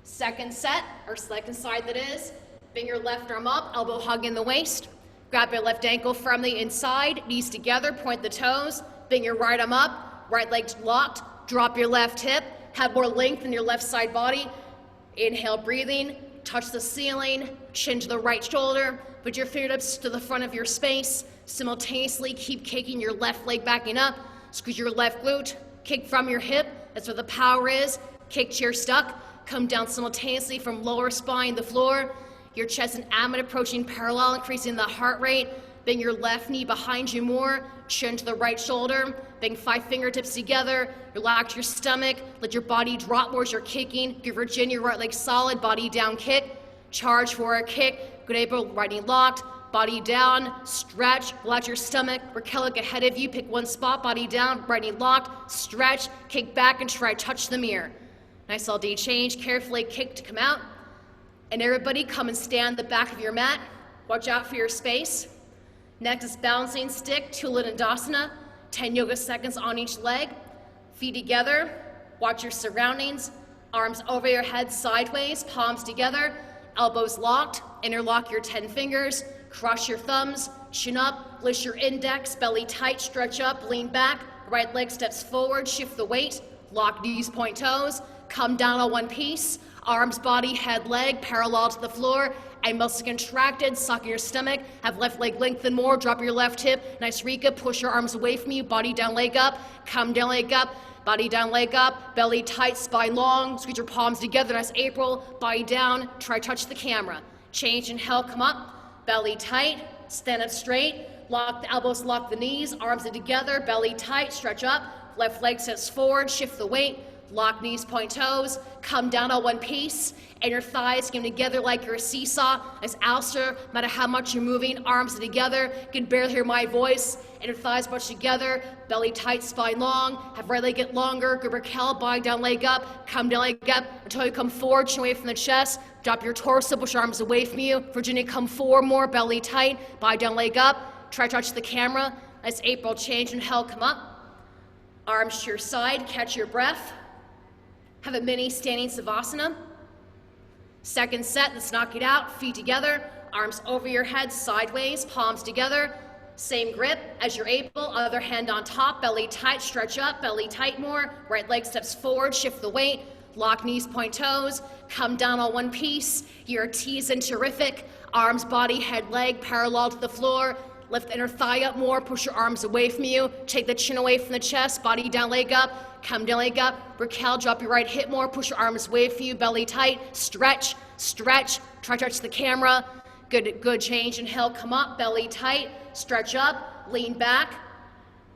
Second set, or second side that is, bring your left arm up, elbow hugging the waist. Grab your left ankle firmly inside, knees together, point the toes. Bring your right arm up, right leg locked, drop your left hip, have more length in your left side body. Inhale, breathing, touch the ceiling, chin to the right shoulder, put your fingertips to the front of your space. Simultaneously, keep kicking your left leg backing up, squeeze your left glute, kick from your hip, that's where the power is. Kick to your stuck. Come down simultaneously from lower spine, the floor. Your chest and abdomen approaching parallel, increasing the heart rate. Bring your left knee behind you more. Chin to the right shoulder. Bring 5 fingertips together. Relax your stomach. Let your body drop more as you're kicking. Give Virginia right leg solid. Body down kick. Charge forward kick. Good April, right knee locked. Body down. Stretch. Relax your stomach. Raquel, look ahead of you. Pick one spot. Body down. Right knee locked. Stretch. Kick back and try to touch the mirror. Nice LD change, carefully kick to come out. And everybody come and stand the back of your mat. Watch out for your space. Next is balancing stick, Tuladandasana, 10 yoga seconds on each leg. Feet together, watch your surroundings. Arms over your head sideways, palms together, elbows locked. Interlock your 10 fingers, cross your thumbs, chin up, lift your index, belly tight, stretch up, lean back. Right leg steps forward, shift the weight, lock knees, point toes. Come down on one piece, arms, body, head, leg, parallel to the floor, and muscles contracted, suck your stomach, have left leg lengthen more, drop your left hip, nice Rika, push your arms away from you, body down, leg up, come down, leg up, body down, leg up, belly tight, spine long, squeeze your palms together, nice April, body down, try touch the camera. Change, inhale, come up, belly tight, stand up straight, lock the elbows, lock the knees, arms are together, belly tight, stretch up, left leg steps forward, shift the weight, lock knees, point toes, come down on one piece, and your thighs come together like you're a seesaw. As Alistair, no matter how much you're moving, arms are together, you can barely hear my voice, and your thighs bunch together, belly tight, spine long, have right leg get longer, grab Raquel, body down, leg up, come down, leg up, until you come forward, chin away from the chest, drop your torso, push your arms away from you. Virginia, come forward more, belly tight, body down, leg up, try to touch the camera. As April, change, inhale, come up, arms to your side, catch your breath. Have a mini standing savasana. Second set, let's knock it out. Feet together, arms over your head, sideways, palms together. Same grip as you're able, other hand on top, belly tight, stretch up, belly tight more. Right leg steps forward, shift the weight, lock knees, point toes, come down on one piece. Your T's in terrific. Arms, body, head, leg, parallel to the floor. Lift the inner thigh up more, push your arms away from you. Take the chin away from the chest, body down, leg up, come down, leg up. Raquel, drop your right hip more, push your arms away from you, belly tight, stretch, stretch, try to touch the camera. Good change, inhale, come up, belly tight, stretch up, lean back.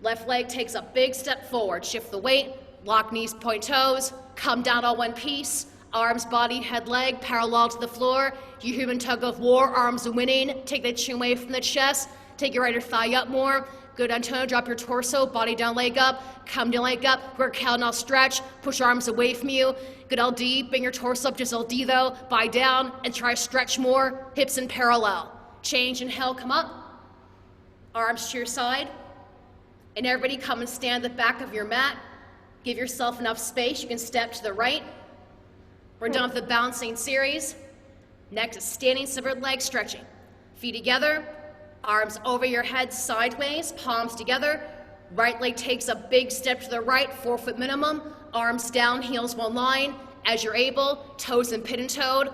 Left leg takes a big step forward, shift the weight, lock knees, point toes, come down on one piece. Arms, body, head, leg, parallel to the floor. You human tug of war, arms winning. Take the chin away from the chest. Take your right thigh up more. Good, Antonio, drop your torso, body down, leg up, come down, leg up. Raquel, now stretch, push your arms away from you. Good, LD, bring your torso up, just LD though. Body down and try to stretch more, hips in parallel. Change, inhale, come up. Arms to your side. And everybody come and stand at the back of your mat. Give yourself enough space, you can step to the right. We're done with the balancing series. Next is standing separate leg stretching. Feet together. Arms over your head sideways, palms together. Right leg takes a big step to the right, 4 foot minimum. Arms down, heels one line. As you're able, toes and pin and toed.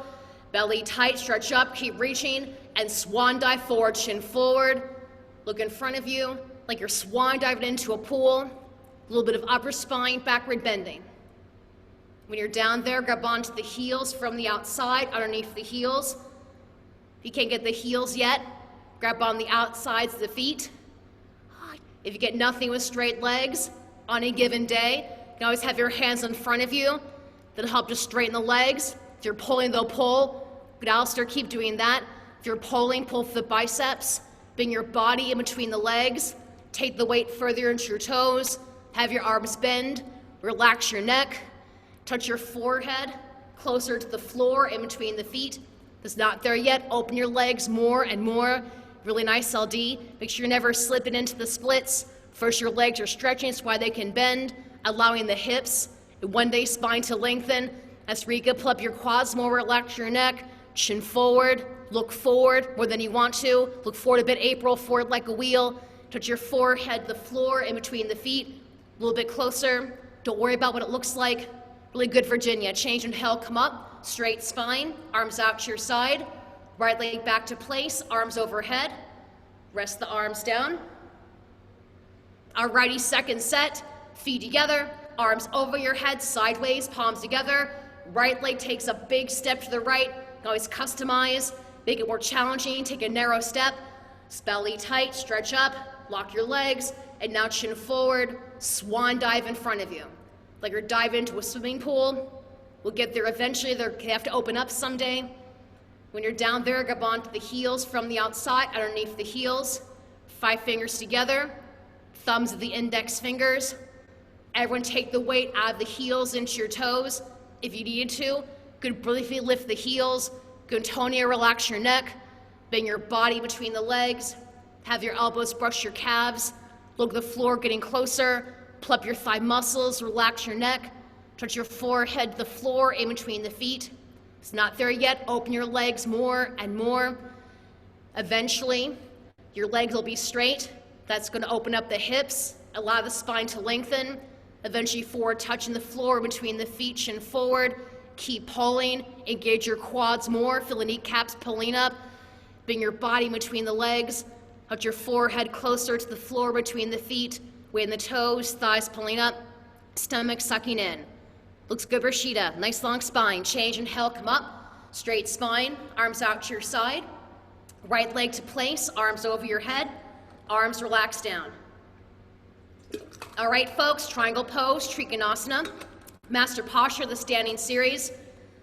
Belly tight, stretch up, keep reaching. And swan dive forward, chin forward. Look in front of you like you're swan diving into a pool. A little bit of upper spine, backward bending. When you're down there, grab onto the heels from the outside, underneath the heels. If you can't get the heels yet, Grab on the outsides of the feet. If you get nothing with straight legs on a given day, you can always have your hands in front of you. That'll help to straighten the legs. If you're pulling, they'll pull. Good, Alistair, keep doing that. If you're pulling, pull for the biceps. Bring your body in between the legs. Take the weight further into your toes. Have your arms bend. Relax your neck. Touch your forehead closer to the floor in between the feet. If it's not there yet, open your legs more and more. Really nice LD. Make sure you're never slipping into the splits. First, your legs are stretching so why they can bend, allowing the hips and one day spine to lengthen. As Rika, pull up your quads more, relax your neck, chin forward, look forward more than you want to. Look forward a bit, April, forward like a wheel. Touch your forehead to the floor in between the feet, a little bit closer. Don't worry about what it looks like. Really good, Virginia. Change, inhale, come up, straight spine, arms out to your side. Right leg back to place, arms overhead. Rest the arms down. Alrighty, second set. Feet together, arms over your head, sideways, palms together. Right leg takes a big step to the right. You can always customize, make it more challenging. Take a narrow step. Belly tight, stretch up, lock your legs, and now chin forward, swan dive in front of you. Like you're diving into a swimming pool. We'll get there eventually. They have to open up someday. When you're down there, grab onto the heels from the outside, underneath the heels. 5 fingers together, thumbs of the index fingers. Everyone take the weight out of the heels into your toes. If you needed to, good briefly lift the heels. Good, Antonia, relax your neck. Bend your body between the legs. Have your elbows brush your calves. Look at the floor getting closer. Pull up your thigh muscles, relax your neck. Touch your forehead to the floor in between the feet. It's not there yet, open your legs more and more. Eventually, your legs will be straight. That's going to open up the hips, allow the spine to lengthen. Eventually forward, touching the floor between the feet, chin forward. Keep pulling, engage your quads more, feel the kneecaps pulling up. Bring your body between the legs. Touch your forehead closer to the floor between the feet. Weight in the toes, thighs pulling up, stomach sucking in. Looks good, Rashida. Nice long spine. Change, inhale, come up. Straight spine, arms out to your side. Right leg to place, arms over your head. Arms relax down. All right, folks, triangle pose, Trikonasana. Master posture, the standing series.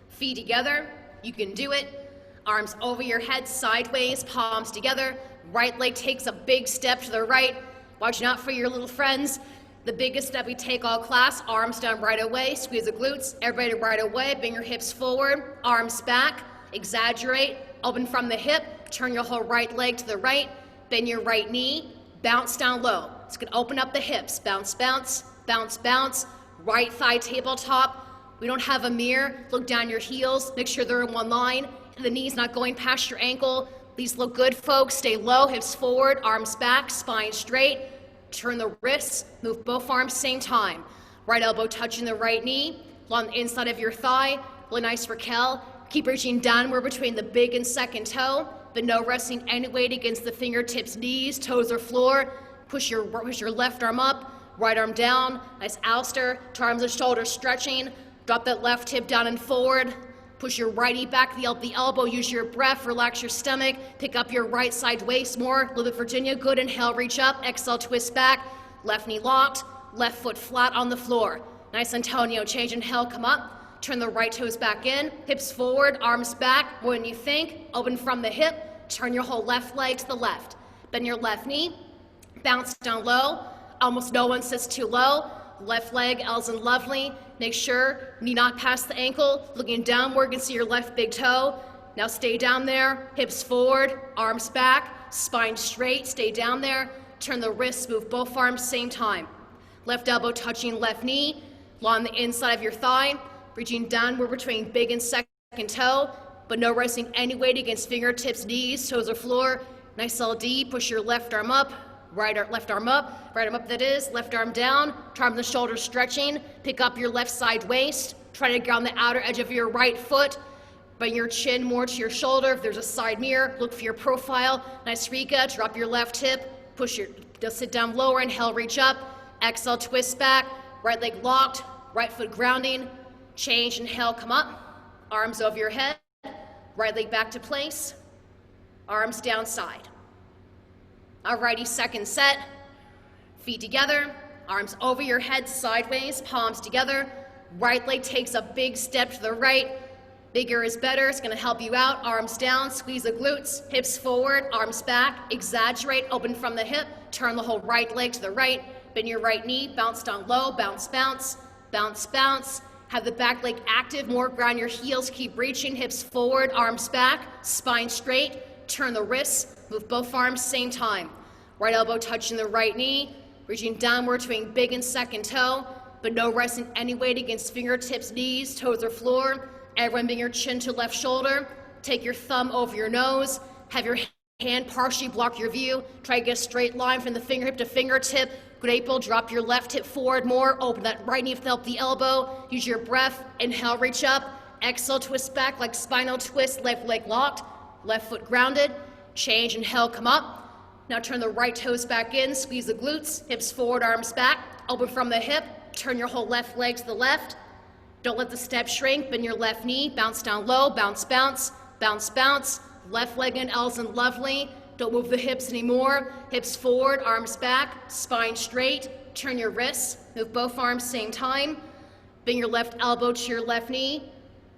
Feet together, you can do it. Arms over your head, sideways, palms together. Right leg takes a big step to the right. Watch out for your little friends. The biggest step we take all class, arms down right away, squeeze the glutes, everybody right away, bring your hips forward, arms back, exaggerate, open from the hip, turn your whole right leg to the right, bend your right knee, bounce down low. It's gonna open up the hips, bounce, bounce, bounce, bounce, right thigh tabletop. We don't have a mirror, look down your heels, make sure they're in one line, the knee's not going past your ankle. These look good, folks, stay low, hips forward, arms back, spine straight. Turn the wrists, move both arms same time. Right elbow touching the right knee, along the inside of your thigh. Really nice, Raquel. Keep reaching downward between the big and second toe, but no resting any weight against the fingertips, knees, toes, or floor. Push your left arm up, right arm down. Nice, Alistair. Arms and shoulders stretching. Drop that left hip down and forward. Push your right knee back the elbow, use your breath, relax your stomach, pick up your right side waist more, a little bit, Virginia, good, inhale, reach up, exhale, twist back, left knee locked, left foot flat on the floor. Nice, Antonio, change, inhale, come up, turn the right toes back in, hips forward, arms back, more than you think, open from the hip, turn your whole left leg to the left, bend your left knee, bounce down low, almost no one sits too low, left leg, L's and lovely. Make sure, knee not past the ankle, looking downward, you can see your left big toe. Now stay down there, hips forward, arms back, spine straight, stay down there. Turn the wrists, move both arms, same time. Left elbow touching left knee, along the inside of your thigh, reaching downward between big and second toe, but no resting any weight against fingertips, knees, toes, or floor. Nice LD, push your left arm up, left arm up, right arm up that is, left arm down, arms and shoulders stretching, pick up your left side waist, try to get on the outer edge of your right foot, bring your chin more to your shoulder. If there's a side mirror, look for your profile. Nice, Rika, drop your left hip, just sit down lower, inhale, reach up, exhale, twist back, right leg locked, right foot grounding, change, inhale, come up, arms over your head, right leg back to place, arms down side. Alrighty, second set. Feet together, arms over your head sideways, palms together. Right leg takes a big step to the right. Bigger is better, it's gonna help you out. Arms down, squeeze the glutes, hips forward, arms back. Exaggerate, open from the hip. Turn the whole right leg to the right. Bend your right knee, bounce down low, bounce, bounce, bounce, bounce. Have the back leg active, more ground your heels, keep reaching, hips forward, arms back, spine straight. Turn the wrists, move both arms, same time. Right elbow touching the right knee, reaching downward, swing big in second toe, but no resting any weight against fingertips, knees, toes, or floor. Everyone bring your chin to left shoulder. Take your thumb over your nose. Have your hand partially block your view. Try to get a straight line from the fingertip to fingertip. Grateful, drop your left hip forward more. Open that right knee to help the elbow. Use your breath. Inhale, reach up. Exhale, twist back like spinal twist. Left leg locked. Left foot grounded. Change, inhale, come up. Now turn the right toes back in. Squeeze the glutes. Hips forward, arms back. Open from the hip. Turn your whole left leg to the left. Don't let the step shrink. Bend your left knee. Bounce down low. Bounce, bounce. Bounce, bounce. Left leg and L's and lovely. Don't move the hips anymore. Hips forward, arms back, spine straight. Turn your wrists. Move both arms same time. Bring your left elbow to your left knee.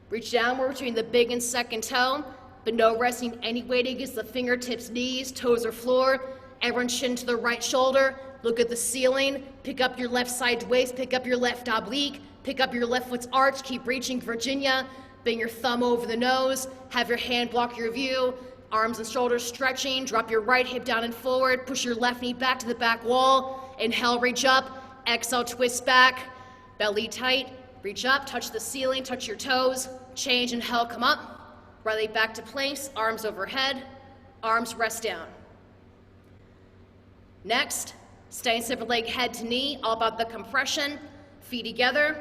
Reach downward between the big and second toe, but no resting any weight against the fingertips, knees, toes, or floor. Everyone chin to the right shoulder. Look at the ceiling. Pick up your left side waist. Pick up your left oblique. Pick up your left foot's arch. Keep reaching, Virginia. Bring your thumb over the nose. Have your hand block your view. Arms and shoulders stretching. Drop your right hip down and forward. Push your left knee back to the back wall. Inhale, reach up. Exhale, twist back. Belly tight. Reach up, touch the ceiling, touch your toes. Change, inhale, come up. Right leg back to place. Arms overhead. Arms rest down. Next, staying separate leg head to knee. All about the compression. Feet together.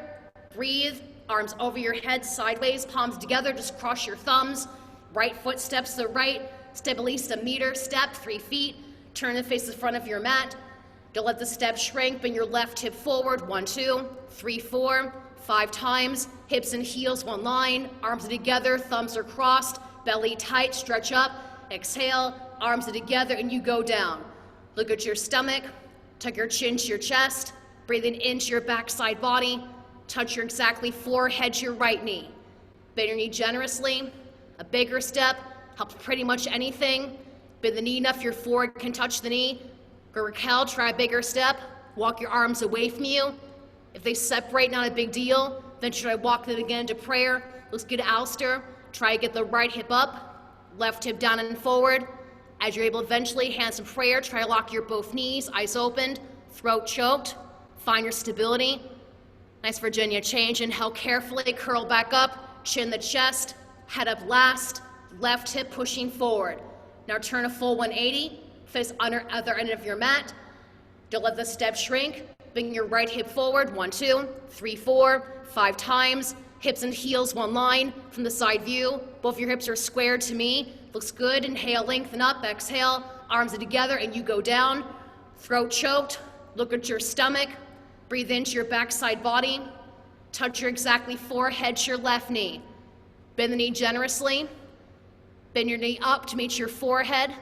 Breathe. Arms over your head, sideways, palms together. Just cross your thumbs. Right foot steps to the right, step at least a meter, step 3 feet, turn and face the front of your mat. Don't let the step shrink, bring your left hip forward, 1, 2, 3, 4, 5 times, hips and heels one line, arms are together, thumbs are crossed, belly tight, stretch up, exhale, arms are together and you go down. Look at your stomach, tuck your chin to your chest, breathing into your backside body, touch your exactly forehead to your right knee. Bend your knee generously. A bigger step helps pretty much anything. Bend the knee enough your forehead can touch the knee. Go Raquel, try a bigger step. Walk your arms away from you. If they separate, not a big deal. Then try walk them again to prayer. Let's get Alistair. Try to get the right hip up, left hip down and forward. As you're able, eventually, hands in prayer. Try to lock your both knees, eyes opened, throat choked. Find your stability. Nice, Virginia. Change. Inhale carefully, curl back up, chin the chest. Head up last, left hip pushing forward. Now turn a full 180, face under other end of your mat. Don't let the step shrink. Bring your right hip forward, 1, 2, 3, 4, 5 times. Hips and heels one line from the side view. Both your hips are squared to me. Looks good. Inhale, lengthen up. Exhale, arms are together and you go down. Throat choked. Look at your stomach. Breathe into your backside body. Touch your exactly forehead to your left knee. Bend the knee generously. Bend your knee up to meet your forehead.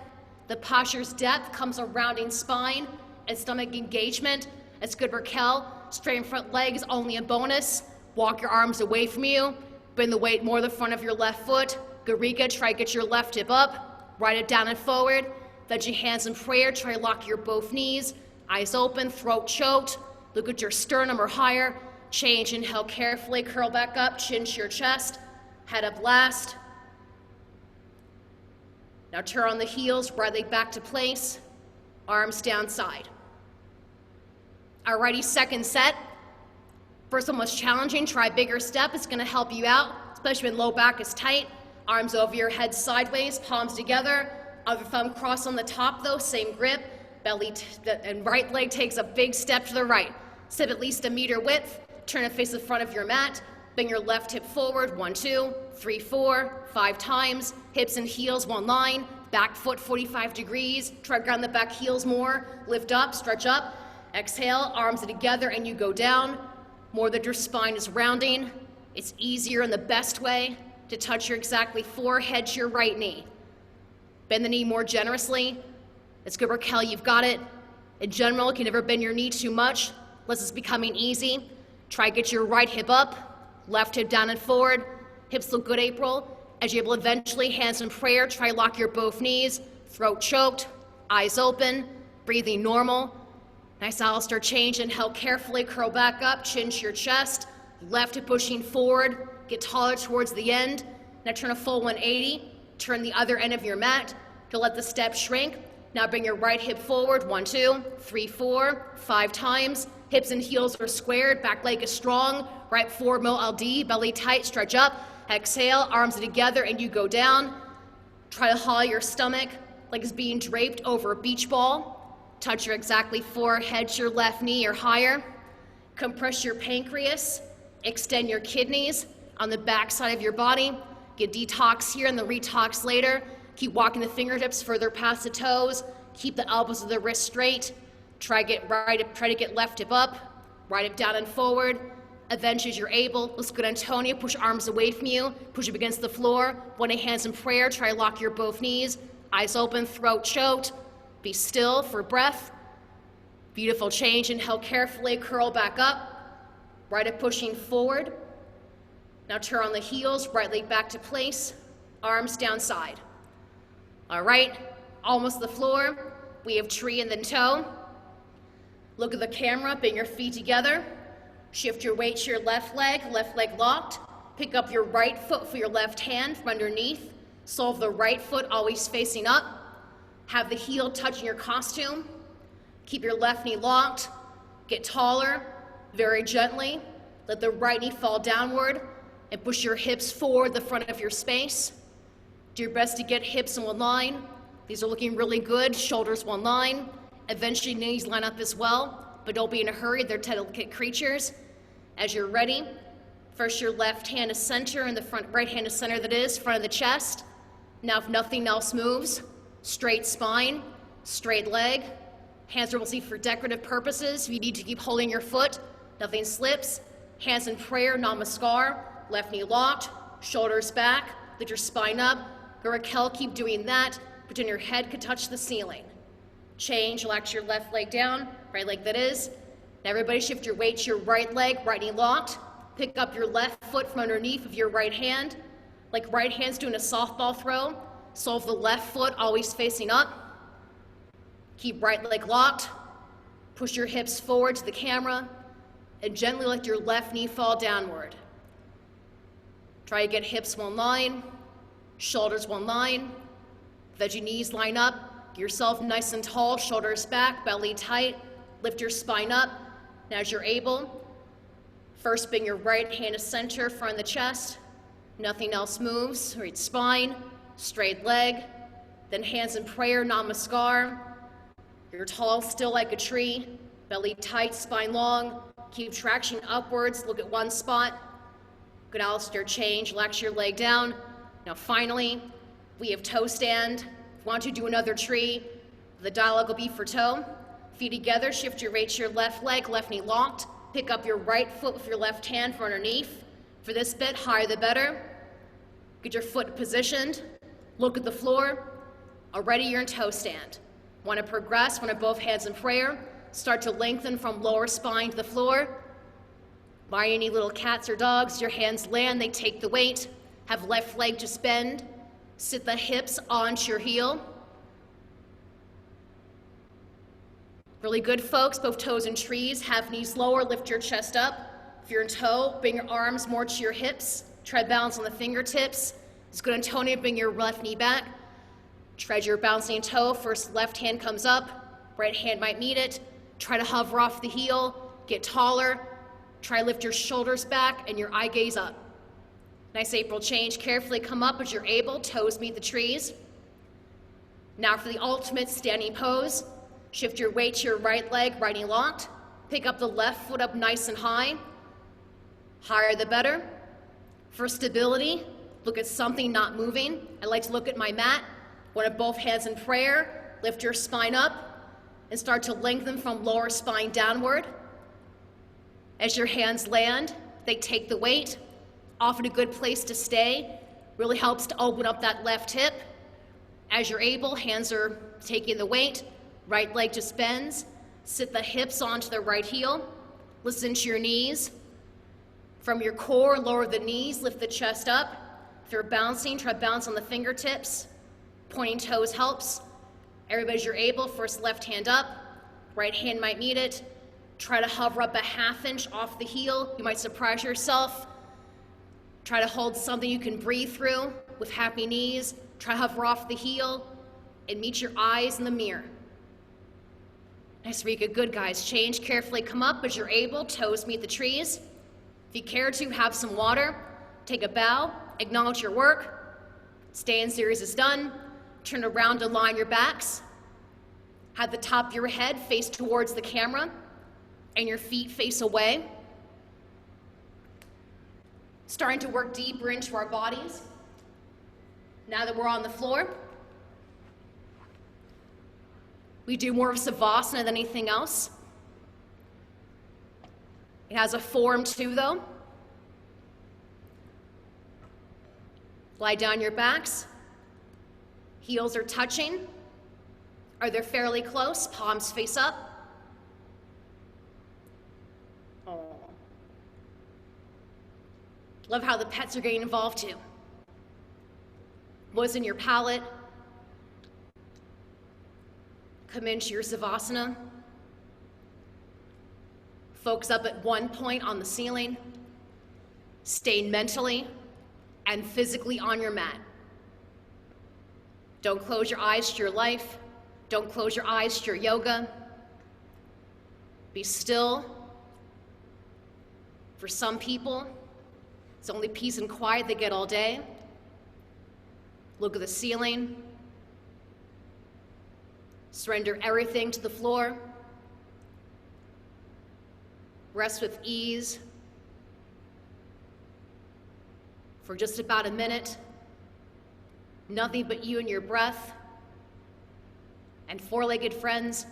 The posture's depth comes a rounding spine and stomach engagement. That's good, Raquel. Straighten front leg is only a bonus. Walk your arms away from you. Bring the weight more to the front of your left foot. Good, Rika. Try to get your left hip up. Right it down and forward. Bend your hands in prayer. Try to lock your both knees. Eyes open, throat choked. Look at your sternum or higher. Change, inhale carefully. Curl back up, chin to your chest. Head up last. Now turn on the heels, right leg back to place, arms down side. Alrighty, second set. First one was challenging, try a bigger step, it's gonna help you out, especially when low back is tight. Arms over your head sideways, palms together, other thumb crossed on the top though, same grip, belly and right leg takes a big step to the right. Step at least a meter width, turn and face the front of your mat. Bring your left hip forward, 1, 2, 3, 4, 5 times. Hips and heels one line. Back foot 45 degrees. Try to ground the back heels more. Lift up, stretch up. Exhale, arms are together and you go down. More that your spine is rounding. It's easier in the best way to touch your exactly forehead to your right knee. Bend the knee more generously. It's good, Raquel, you've got it. In general, you can never bend your knee too much, unless it's becoming easy. Try to get your right hip up, left hip down and forward. Hips look good, April. As you're able, eventually, hands in prayer, try to lock your both knees, throat choked, eyes open, breathing normal. Nice Alistair change. Inhale carefully, curl back up, chin to your chest, left hip pushing forward, get taller towards the end. Now turn a full 180, turn the other end of your mat to let the step shrink. Now bring your right hip forward, 1, 2, 3, 4, 5 times. Hips and heels are squared, back leg is strong, right forward, Mo LD, belly tight, stretch up. Exhale, arms together and you go down. Try to haul your stomach like it's being draped over a beach ball. Touch your exactly forehead to your left knee or higher. Compress your pancreas, extend your kidneys on the back side of your body. Get detox here and the retox later. Keep walking the fingertips further past the toes. Keep the elbows of the wrist straight. Try to get left hip up, right hip down and forward. Eventually, as you're able, let's go to Antonia. Push arms away from you. Push up against the floor. 1 hands in prayer. Try to lock your both knees. Eyes open, throat choked. Be still for breath. Beautiful change. Inhale carefully, curl back up. Right hip pushing forward. Now turn on the heels, right leg back to place. Arms down side. All right, almost the floor. We have tree and then toe. Look at the camera, bring your feet together. Shift your weight to your left leg locked. Pick up your right foot for your left hand from underneath. Sole of the right foot always facing up. Have the heel touching your costume. Keep your left knee locked. Get taller, very gently. Let the right knee fall downward and push your hips forward the front of your space. Do your best to get hips in one line. These are looking really good. Shoulders one line. Eventually knees line up as well, but don't be in a hurry. They're delicate creatures. As you're ready, first your left hand is center and the right hand is center, that is, front of the chest. Now if nothing else moves, straight spine, straight leg. Hands are mostly for decorative purposes. If you need to keep holding your foot, nothing slips. Hands in prayer, namaskar. Left knee locked, shoulders back, lift your spine up. Go Raquel, keep doing that. Pretend your head could touch the ceiling. Change, relax your left leg down, right leg that is. Now everybody shift your weight to your right leg, right knee locked. Pick up your left foot from underneath of your right hand. Like right hand's doing a softball throw. Sole of the left foot always facing up. Keep right leg locked. Push your hips forward to the camera and gently let your left knee fall downward. Try to get hips one line, shoulders one line. Let your knees line up. Get yourself nice and tall, shoulders back, belly tight. Lift your spine up. Now as you're able, first bring your right hand to center, front of the chest. Nothing else moves. Straight spine, straight leg. Then hands in prayer, namaskar. You're tall, still like a tree. Belly tight, spine long. Keep traction upwards. Look at one spot. Good Alistair change. Relax your leg down. Now finally, we have toe stand. If you want to do another tree, the dialogue will be for toe. Feet together, shift your weight to your left leg, left knee locked. Pick up your right foot with your left hand from underneath. For this bit, higher the better. Get your foot positioned. Look at the floor. Already you're in toe stand. Want to progress, want to both hands in prayer. Start to lengthen from lower spine to the floor. By any little cats or dogs, your hands land, they take the weight. Have left leg just bend. Sit the hips onto your heel. Really good, folks. Both toes in trees. Have knees lower, lift your chest up. If you're in toe, bring your arms more to your hips. Try balance on the fingertips. It's good, Antonia, bring your left knee back. Tread your bouncing toe. First left hand comes up. Right hand might meet it. Try to hover off the heel. Get taller. Try to lift your shoulders back and your eye gaze up. Nice April change. Carefully come up as you're able. Toes meet the trees. Now for the ultimate standing pose. Shift your weight to your right leg, right knee locked. Pick up the left foot up nice and high. Higher the better. For stability, look at something not moving. I like to look at my mat. One of both hands in prayer. Lift your spine up and start to lengthen from lower spine downward. As your hands land, they take the weight. Often a good place to stay. Really helps to open up that left hip. As you're able, hands are taking the weight, right leg just bends, sit the hips onto the right heel, listen to your knees. From your core, lower the knees, lift the chest up. If you're bouncing, try bounce on the fingertips. Pointing toes helps. Everybody, as you're able, first left hand up, right hand might meet it. Try to hover up a ½ inch off the heel. You might surprise yourself. Try to hold something you can breathe through with happy knees. Try to hover off the heel and meet your eyes in the mirror. Nice Rika, good guys. Change carefully, come up as you're able, toes meet the trees. If you care to, have some water, take a bow, acknowledge your work. Stand series is done. Turn around to line your backs. Have the top of your head face towards the camera and your feet face away. Starting to work deeper into our bodies. Now that we're on the floor, we do more of Savasana than anything else. It has a form too, though. Lie down your backs. Heels are touching. Are they fairly close? Palms face up. Oh. Love how the pets are getting involved too. What's in your palate? Come into your Savasana. Focus up at one point on the ceiling. Stay mentally and physically on your mat. Don't close your eyes to your life. Don't close your eyes to your yoga. Be still. For some people, it's only peace and quiet they get all day. Look at the ceiling. Surrender everything to the floor. Rest with ease for just about a minute. Nothing but you and your breath. And four-legged friends,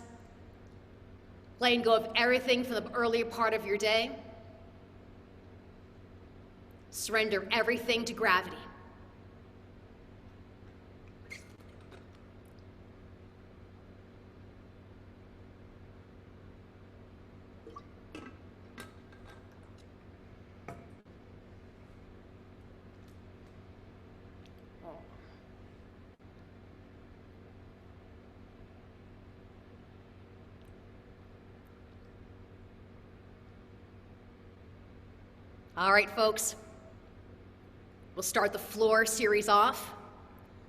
letting go of everything from the earlier part of your day. Surrender everything to gravity. All right, folks, we'll start the floor series off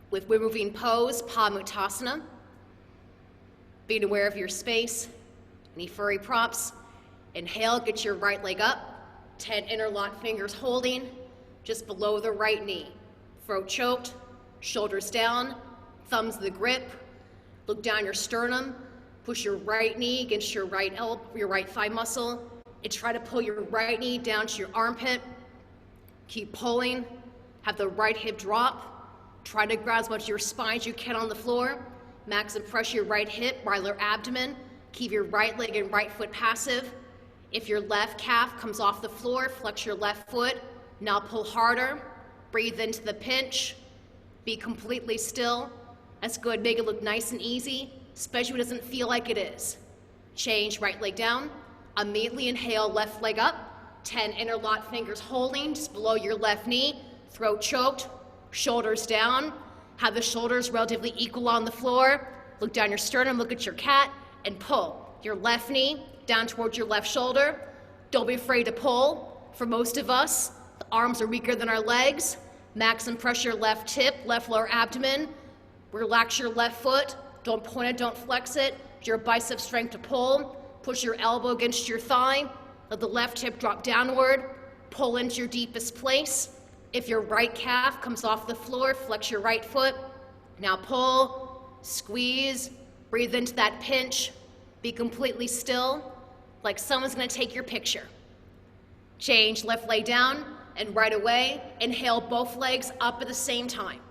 with wind moving pose, Padmutasana. Being aware of your space, any furry props. Inhale, get your right leg up, 10 interlocked fingers holding just below the right knee. Throat choked, shoulders down, thumbs to the grip. Look down your sternum, push your right knee against your right elbow, your right thigh muscle, and try to pull your right knee down to your armpit. Keep pulling. Have the right hip drop. Try to grab as much of your spine as you can on the floor. Max and press your right hip, right lower abdomen. Keep your right leg and right foot passive. If your left calf comes off the floor, flex your left foot. Now pull harder. Breathe into the pinch. Be completely still. That's good. Make it look nice and easy, especially when it doesn't feel like it is. Change right leg down. Immediately inhale, left leg up, 10 interlocked fingers holding just below your left knee, throat choked, shoulders down, have the shoulders relatively equal on the floor, look down your sternum, look at your cat, and pull your left knee down towards your left shoulder. Don't be afraid to pull. For most of us, the arms are weaker than our legs. Max and press your left hip, left lower abdomen, relax your left foot, don't point it, don't flex it, your bicep strength to pull. Push your elbow against your thigh, let the left hip drop downward, pull into your deepest place. If your right calf comes off the floor, flex your right foot. Now pull, squeeze, breathe into that pinch, be completely still, like someone's gonna take your picture. Change left leg down, and right away, inhale both legs up at the same time.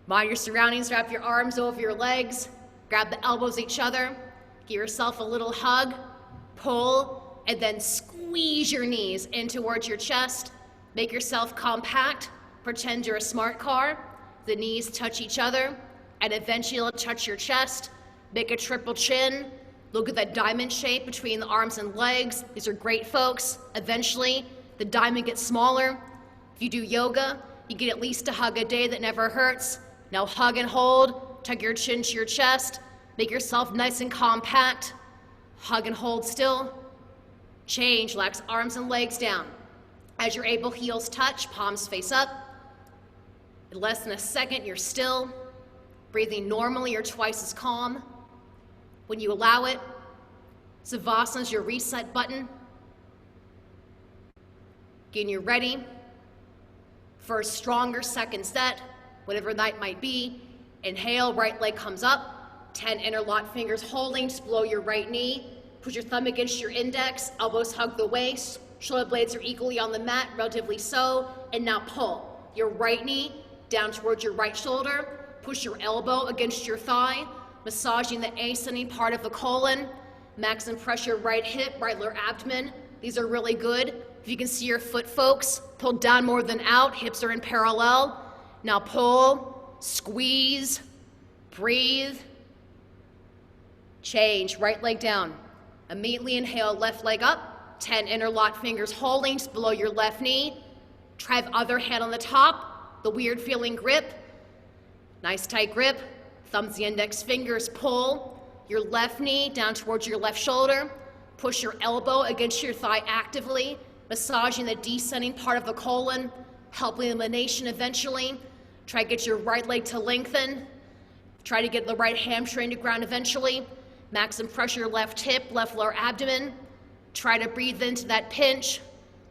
Mind your surroundings, wrap your arms over your legs, grab the elbows each other, give yourself a little hug, pull, and then squeeze your knees in towards your chest. Make yourself compact. Pretend you're a smart car. The knees touch each other, and eventually it'll touch your chest. Make a triple chin. Look at that diamond shape between the arms and legs. These are great, folks. Eventually, the diamond gets smaller. If you do yoga, you get at least a hug a day that never hurts. Now hug and hold, tuck your chin to your chest, make yourself nice and compact. Hug and hold still. Change, relax arms and legs down. As you're able, heels touch, palms face up. In less than a second, you're still. Breathing normally, you're twice as calm. When you allow it, Savasana is your reset button. Getting you ready for a stronger second set, whatever that might be. Inhale, right leg comes up. 10 interlock fingers holding just below your right knee. Put your thumb against your index, elbows hug the waist. Shoulder blades are equally on the mat, relatively so. And now pull your right knee down towards your right shoulder. Push your elbow against your thigh, massaging the ascending part of the colon. Maximum pressure, right hip, right lower abdomen. These are really good. If you can see your foot, folks, pull down more than out. Hips are in parallel. Now pull, squeeze, breathe. Change, right leg down. Immediately inhale, left leg up. 10 interlock fingers holding just below your left knee. Try the other hand on the top, the weird feeling grip. Nice tight grip. Thumbs, the index fingers, pull your left knee down towards your left shoulder. Push your elbow against your thigh actively, massaging the descending part of the colon, helping elimination eventually. Try to get your right leg to lengthen. Try to get the right hamstring to ground eventually. Maximum pressure, left hip, left lower abdomen. Try to breathe into that pinch.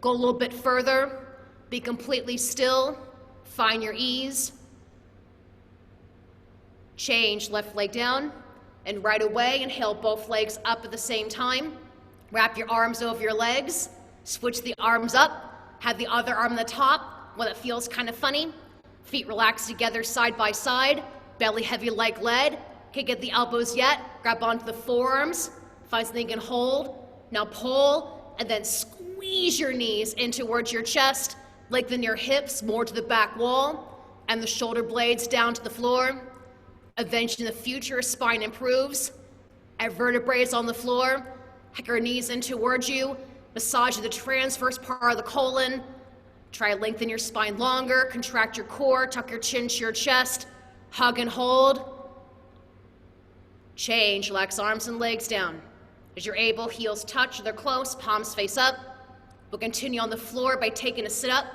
Go a little bit further. Be completely still. Find your ease. Change, left leg down. And right away, inhale both legs up at the same time. Wrap your arms over your legs. Switch the arms up. Have the other arm on the top. Well, it feels kind of funny. Feet relaxed together side by side. Belly heavy like lead. Can't get the elbows yet. Grab onto the forearms. Find something you can hold. Now pull, and then squeeze your knees in towards your chest. Lengthen your hips more to the back wall. And the shoulder blades down to the floor. Eventually in the future, spine improves. Our vertebrae is on the floor. Hike your knees in towards you. Massage the transverse part of the colon. Try to lengthen your spine longer. Contract your core. Tuck your chin to your chest. Hug and hold. Change. Relax arms and legs down. As you're able, heels touch. They're close. Palms face up. We'll continue on the floor by taking a sit-up.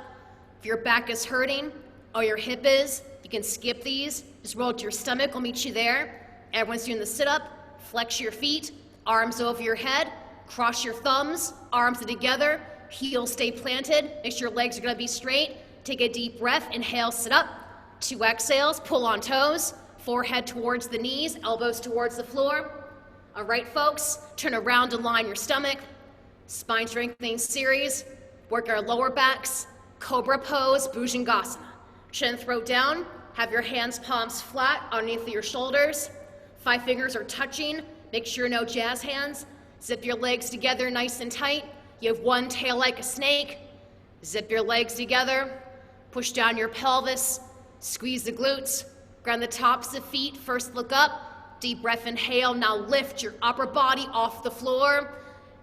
If your back is hurting or your hip is, you can skip these. Just roll to your stomach. We'll meet you there. Everyone's doing the sit-up. Flex your feet. Arms over your head. Cross your thumbs. Arms together. Heels stay planted. Make sure your legs are going to be straight. Take a deep breath. Inhale, sit up. 2 exhales. Pull on toes. Forehead towards the knees. Elbows towards the floor. All right, folks. Turn around to line your stomach. Spine strengthening series. Work our lower backs. Cobra pose. Bhujangasana. Chin, throat down. Have your hands, palms flat underneath your shoulders. 5 fingers are touching. Make sure no jazz hands. Zip your legs together nice and tight. You have one tail like a snake. Zip your legs together. Push down your pelvis. Squeeze the glutes. Ground the tops of feet. First look up. Deep breath, inhale. Now lift your upper body off the floor.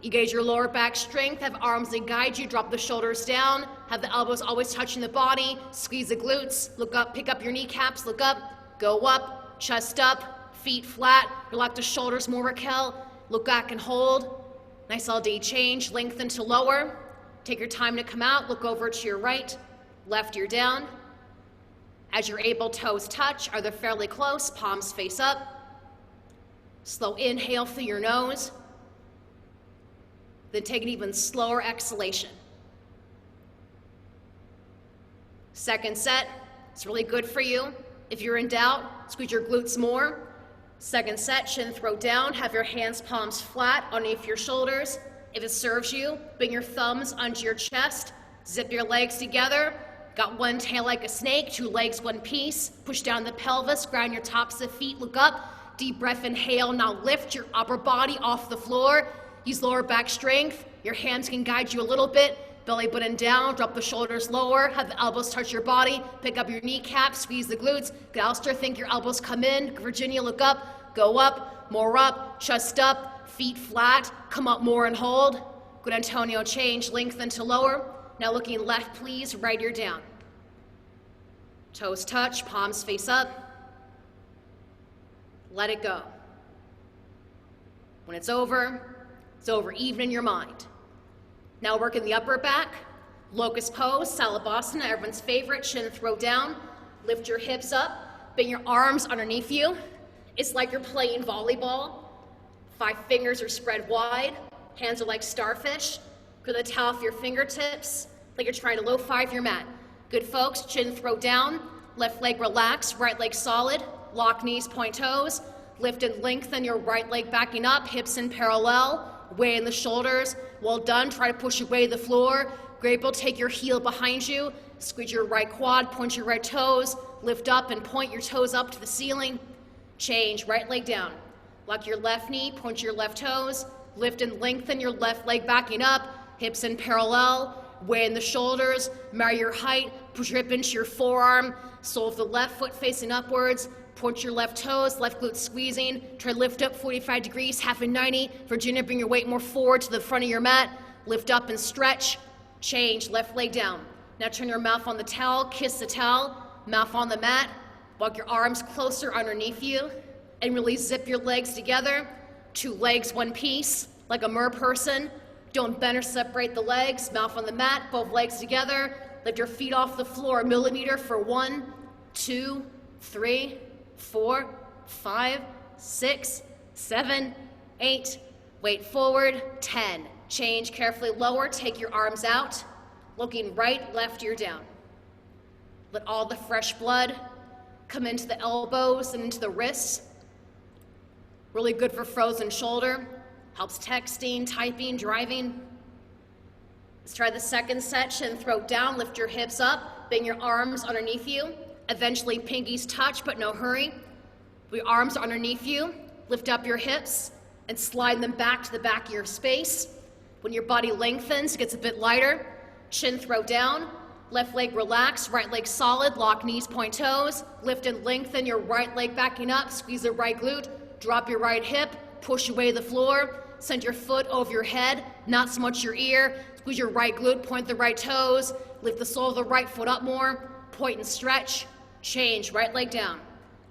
Engage your lower back strength. Have arms that guide you. Drop the shoulders down. Have the elbows always touching the body. Squeeze the glutes. Look up. Pick up your kneecaps. Look up. Go up. Chest up. Feet flat. Relax the shoulders more, Raquel. Look back and hold. Nice all day change. Lengthen to lower. Take your time to come out. Look over to your right. Left ear down. As you're able, toes touch. Are they fairly close? Palms face up. Slow inhale through your nose. Then take an even slower exhalation. Second set. It's really good for you. If you're in doubt, squeeze your glutes more. Second set, chin, throat down. Have your hands, palms flat underneath your shoulders. If it serves you, bring your thumbs under your chest. Zip your legs together. Got one tail like a snake, 2 legs, 1 piece. Push down the pelvis, ground your tops of feet, look up. Deep breath, inhale. Now lift your upper body off the floor. Use lower back strength. Your hands can guide you a little bit. belly button down, drop the shoulders lower, have the elbows touch your body, pick up your kneecaps, squeeze the glutes. Good, Alistair, think your elbows come in. Virginia, look up, go up, more up, chest up, feet flat, come up more and hold. Good, Antonio, change, lengthen to lower. Now looking left, please, right ear down. Toes touch, palms face up. Let it go. When it's over even in your mind. Now work in the upper back, locust pose, Salabhasana, everyone's favorite, chin throw down, lift your hips up, bring your arms underneath you. It's like you're playing volleyball. 5 fingers are spread wide, hands are like starfish. Grip the towel off your fingertips, like you're trying to low 5 your mat. Good folks, chin throw down, left leg relax, right leg solid, lock knees, point toes, lift and lengthen your right leg backing up, hips in parallel, weight in the shoulders. Well done, try to push away the floor. Great, we'll take your heel behind you, squeeze your right quad, point your right toes, lift up and point your toes up to the ceiling. Change, right leg down. Lock your left knee, point your left toes, lift and lengthen your left leg backing up, hips in parallel, weight in the shoulders, marry your height, push your hip into your forearm, sole of the left foot facing upwards, point your left toes, left glute squeezing, try to lift up 45 degrees, half and 90. Virginia, bring your weight more forward to the front of your mat, lift up and stretch, change, left leg down. Now turn your mouth on the towel, kiss the towel, mouth on the mat, walk your arms closer underneath you, and really zip your legs together, 2 legs, 1 piece, like a mer person. Don't bend or separate the legs, mouth on the mat, both legs together, lift your feet off the floor, a millimeter for 1, 2, 3, 4, 5, 6, 7, 8, weight forward, 10. Change, carefully lower, take your arms out, looking right, left ear down. Let all the fresh blood come into the elbows and into the wrists. Really good for frozen shoulder, helps texting, typing, driving. Let's try the second set, chin throat down, lift your hips up, bring your arms underneath you. Eventually pinkies touch, but no hurry. Your arms are underneath you, lift up your hips and slide them back to the back of your space. When your body lengthens, it gets a bit lighter. Chin throat down, left leg relax, right leg solid, lock knees, point toes, lift and lengthen your right leg backing up, squeeze the right glute, drop your right hip, push away the floor, send your foot over your head, not so much your ear, squeeze your right glute, point the right toes, lift the sole of the right foot up more, point and stretch, change, right leg down.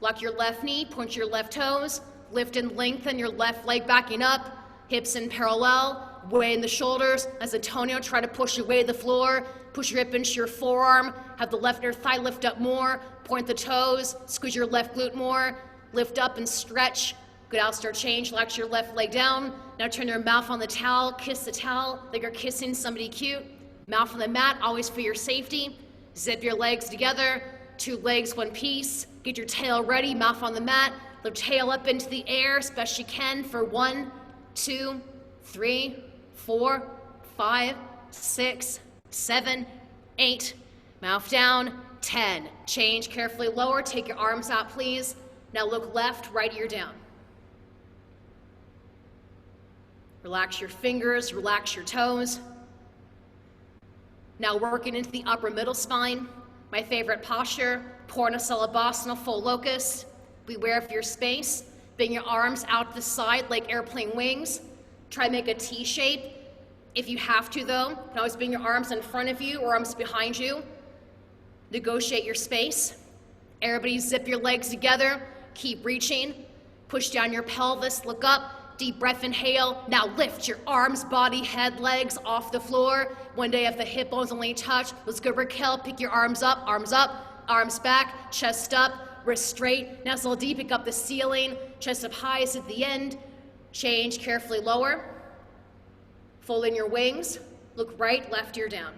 Lock your left knee, point your left toes, lift and lengthen your left leg backing up, hips in parallel, weight in the shoulders. As Antonio, try to push away the floor, push your hip into your forearm, have the left inner thigh lift up more, point the toes, squeeze your left glute more, lift up and stretch. Good, Alistair, change, relax your left leg down. Now turn your mouth on the towel, kiss the towel like you're kissing somebody cute. Mouth on the mat, always for your safety. Zip your legs together, 2 legs, 1 piece. Get your tail ready, mouth on the mat. Lift tail up into the air as best you can for 1, 2, 3, 4, 5, 6, 7, 8. Mouth down, 10. Change, carefully lower, take your arms out, please. Now look left, right ear down. Relax your fingers, relax your toes. Now working into the upper middle spine. My favorite posture, Purna Salabhasana, full locust. Beware of your space. Bring your arms out the side like airplane wings. Try to make a T shape. If you have to though, you can always bring your arms in front of you or arms behind you. Negotiate your space. Everybody zip your legs together. Keep reaching. Push down your pelvis, look up. Deep breath, inhale. Now lift your arms, body, head, legs off the floor. One day if the hip bones only touch, let's go Raquel, pick your arms up, arms back, chest up, wrist straight. Nestle deep, pick up the ceiling, chest up high is at the end. Change, carefully lower. Fold in your wings, look right, left ear down.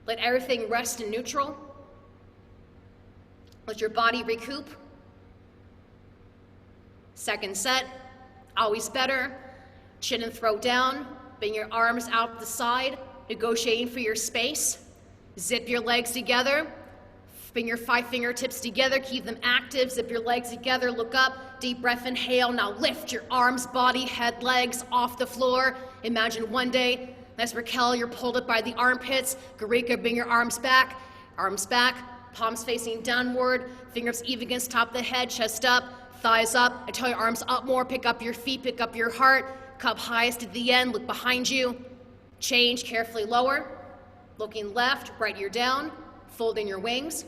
Let everything rest in neutral. Let your body recoup. Second set, always better. Chin and throat down, bring your arms out the side, negotiating for your space. Zip your legs together, bring your 5 fingertips together, keep them active, zip your legs together, look up, deep breath, inhale. Now lift your arms, body, head, legs off the floor. Imagine one day Nice, Raquel, you're pulled up by the armpits. Garika, bring your arms back, palms facing downward, fingers even against top of the head, chest up, thighs up. I tell your arms up more, pick up your feet, pick up your heart, cup highest at the end, look behind you. Change, carefully lower, looking left, right ear down, folding your wings.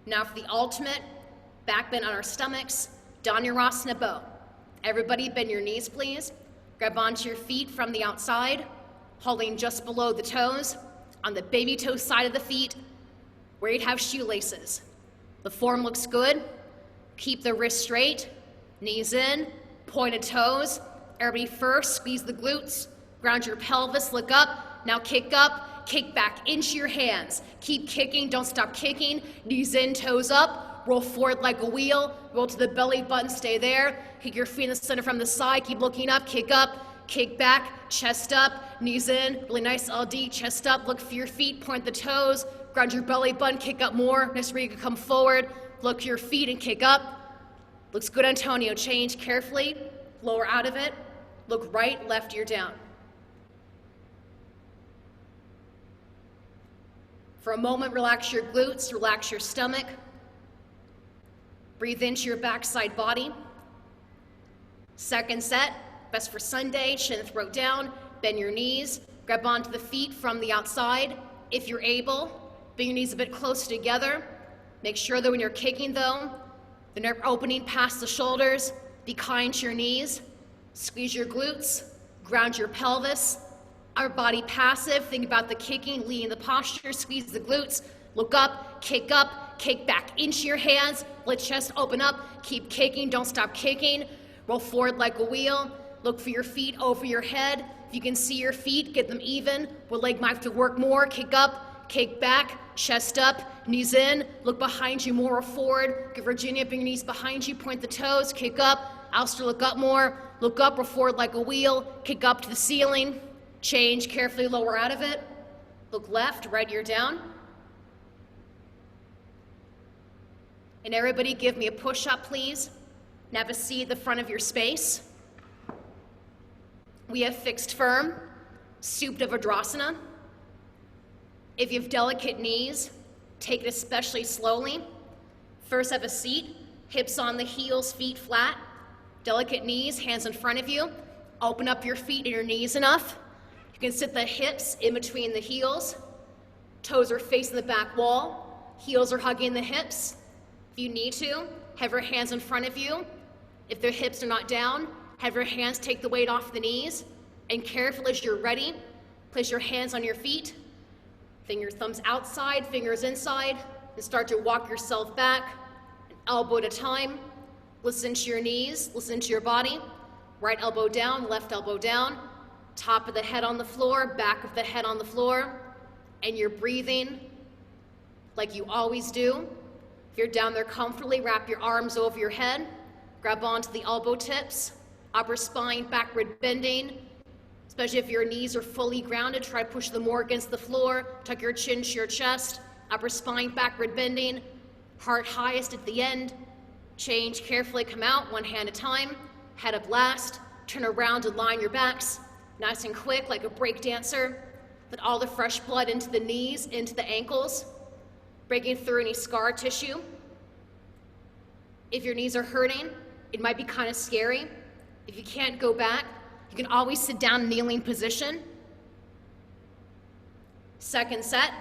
Now for the ultimate, back bend on our stomachs, Dhanurasana bow. Everybody bend your knees, please. Grab onto your feet from the outside, holding just below the toes, on the baby toe side of the feet, where you'd have shoelaces. The form looks good. Keep the wrists straight, knees in, pointed toes. Everybody first, squeeze the glutes, ground your pelvis, look up. Now kick up, kick back into your hands. Keep kicking, don't stop kicking. Knees in, toes up. Roll forward like a wheel. Roll to the belly button, stay there. Kick your feet in the center from the side. Keep looking up, kick back, chest up, knees in. Really nice LD, chest up. Look for your feet, point the toes. Ground your belly button, kick up more. Next where you can come forward. Look for your feet and kick up. Looks good, Antonio. Change carefully. Lower out of it. Look right, left ear down. For a moment, relax your glutes, relax your stomach. Breathe into your backside body. Second set, best for Sunday, chin and throat down, bend your knees, grab onto the feet from the outside. If you're able, bring your knees a bit closer together. Make sure that when you're kicking though, the nerve opening past the shoulders, be kind to your knees, squeeze your glutes, ground your pelvis. Our body passive, think about the kicking, leading the posture, squeeze the glutes, look up, kick back into your hands, let chest open up, keep kicking, don't stop kicking, roll forward like a wheel, look for your feet over your head. If you can see your feet, get them even. One leg might have to work more, kick up, kick back, chest up, knees in, look behind you more or forward. Give Virginia, bring your knees behind you, point the toes, kick up, Alistair, look up more, look up or forward like a wheel, kick up to the ceiling. Change, carefully lower out of it. Look left, right ear down. And everybody give me a push-up, please. Now have a seat at the front of your space. We have fixed firm, Supta Vrdrasana. If you have delicate knees, take it especially slowly. First have a seat, hips on the heels, feet flat. Delicate knees, hands in front of you. Open up your feet and your knees enough. You can sit the hips in between the heels. Toes are facing the back wall. Heels are hugging the hips. If you need to, have your hands in front of you. If the hips are not down, have your hands take the weight off the knees. And carefully as you're ready, place your hands on your feet. Fingers, thumbs outside, fingers inside. And start to walk yourself back, an elbow at a time. Listen to your knees, listen to your body. Right elbow down, left elbow down. Top of the head on the floor, back of the head on the floor, and you're breathing like you always do. If you're down there comfortably, wrap your arms over your head, grab onto the elbow tips, upper spine, backward bending, especially if your knees are fully grounded, try to push them more against the floor, tuck your chin to your chest, upper spine, backward bending, heart highest at the end. Change, carefully come out, one hand at a time, head up last, turn around and line your backs. Nice and quick, like a break dancer. Let all the fresh blood into the knees, into the ankles, breaking through any scar tissue. If your knees are hurting, it might be kind of scary. If you can't go back, you can always sit down in kneeling position. Second set,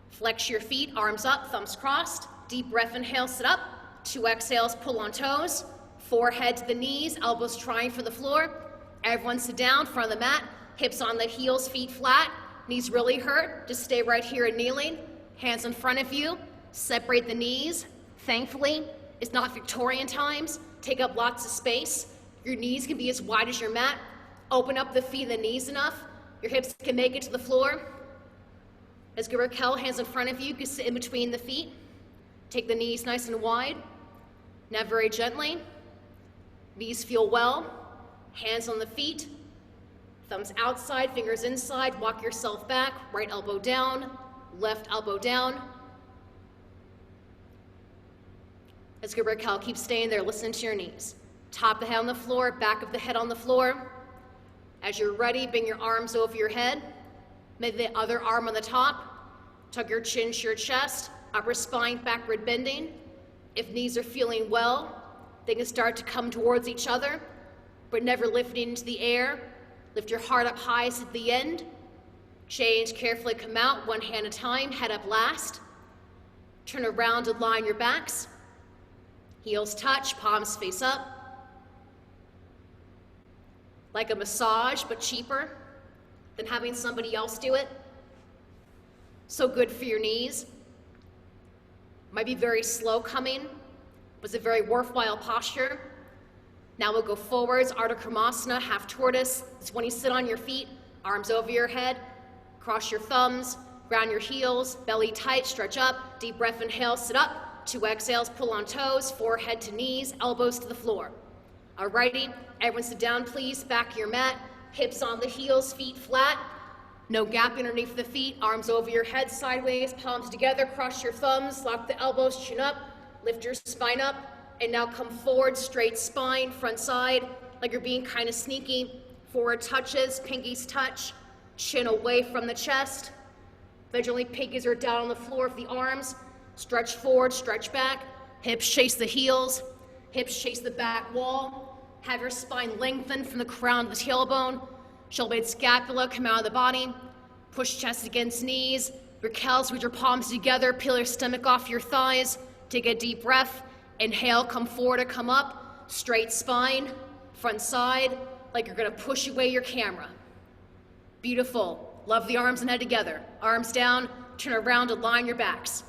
flex your feet, arms up, thumbs crossed. Deep breath, inhale, sit up. 2 exhales, pull on toes. Forehead to the knees, elbows trying for the floor. Everyone sit down, front of the mat, hips on the heels, feet flat, knees really hurt, just stay right here and kneeling, hands in front of you, separate the knees. Thankfully, it's not Victorian times, take up lots of space. Your knees can be as wide as your mat. Open up the feet and the knees enough, your hips can make it to the floor. As good, Raquel, hands in front of you, you can sit in between the feet. Take the knees nice and wide. Now very gently, knees feel well. Hands on the feet, thumbs outside, fingers inside, walk yourself back, right elbow down, left elbow down. That's good, Raquel, keep staying there, listen to your knees. Top of the head on the floor, back of the head on the floor. As you're ready, bring your arms over your head. Maybe the other arm on the top. Tuck your chin to your chest, upper spine backward bending. If knees are feeling well, they can start to come towards each other, but never lifting into the air. Lift your heart up highest at the end. Change, carefully come out, one hand at a time, head up last. Turn around and line your backs. Heels touch, palms face up. Like a massage, but cheaper than having somebody else do it. So good for your knees. Might be very slow coming, but it's a very worthwhile posture. Now we'll go forwards, Ardha Krimasana, half tortoise. It's when you sit on your feet, arms over your head, cross your thumbs, ground your heels, belly tight, stretch up, deep breath, inhale, sit up. 2 exhales, pull on toes, forehead to knees, elbows to the floor. Alrighty, everyone sit down please, back of your mat, hips on the heels, feet flat. No gap underneath the feet, arms over your head, sideways, palms together, cross your thumbs, lock the elbows, chin up, lift your spine up, and now come forward, straight spine, front side, like you're being kind of sneaky. Forward touches, pinkies touch, chin away from the chest. Visually, pinkies are down on the floor of the arms. Stretch forward, stretch back, hips chase the heels, hips chase the back wall. Have your spine lengthen from the crown to the tailbone. Shoulder blade scapula come out of the body. Push chest against knees. Your cows with your palms together. Peel your stomach off your thighs. Take a deep breath. Inhale, come forward or come up. Straight spine, front side, like you're gonna push away your camera. Beautiful. Love the arms and head together. Arms down, turn around, align your backs.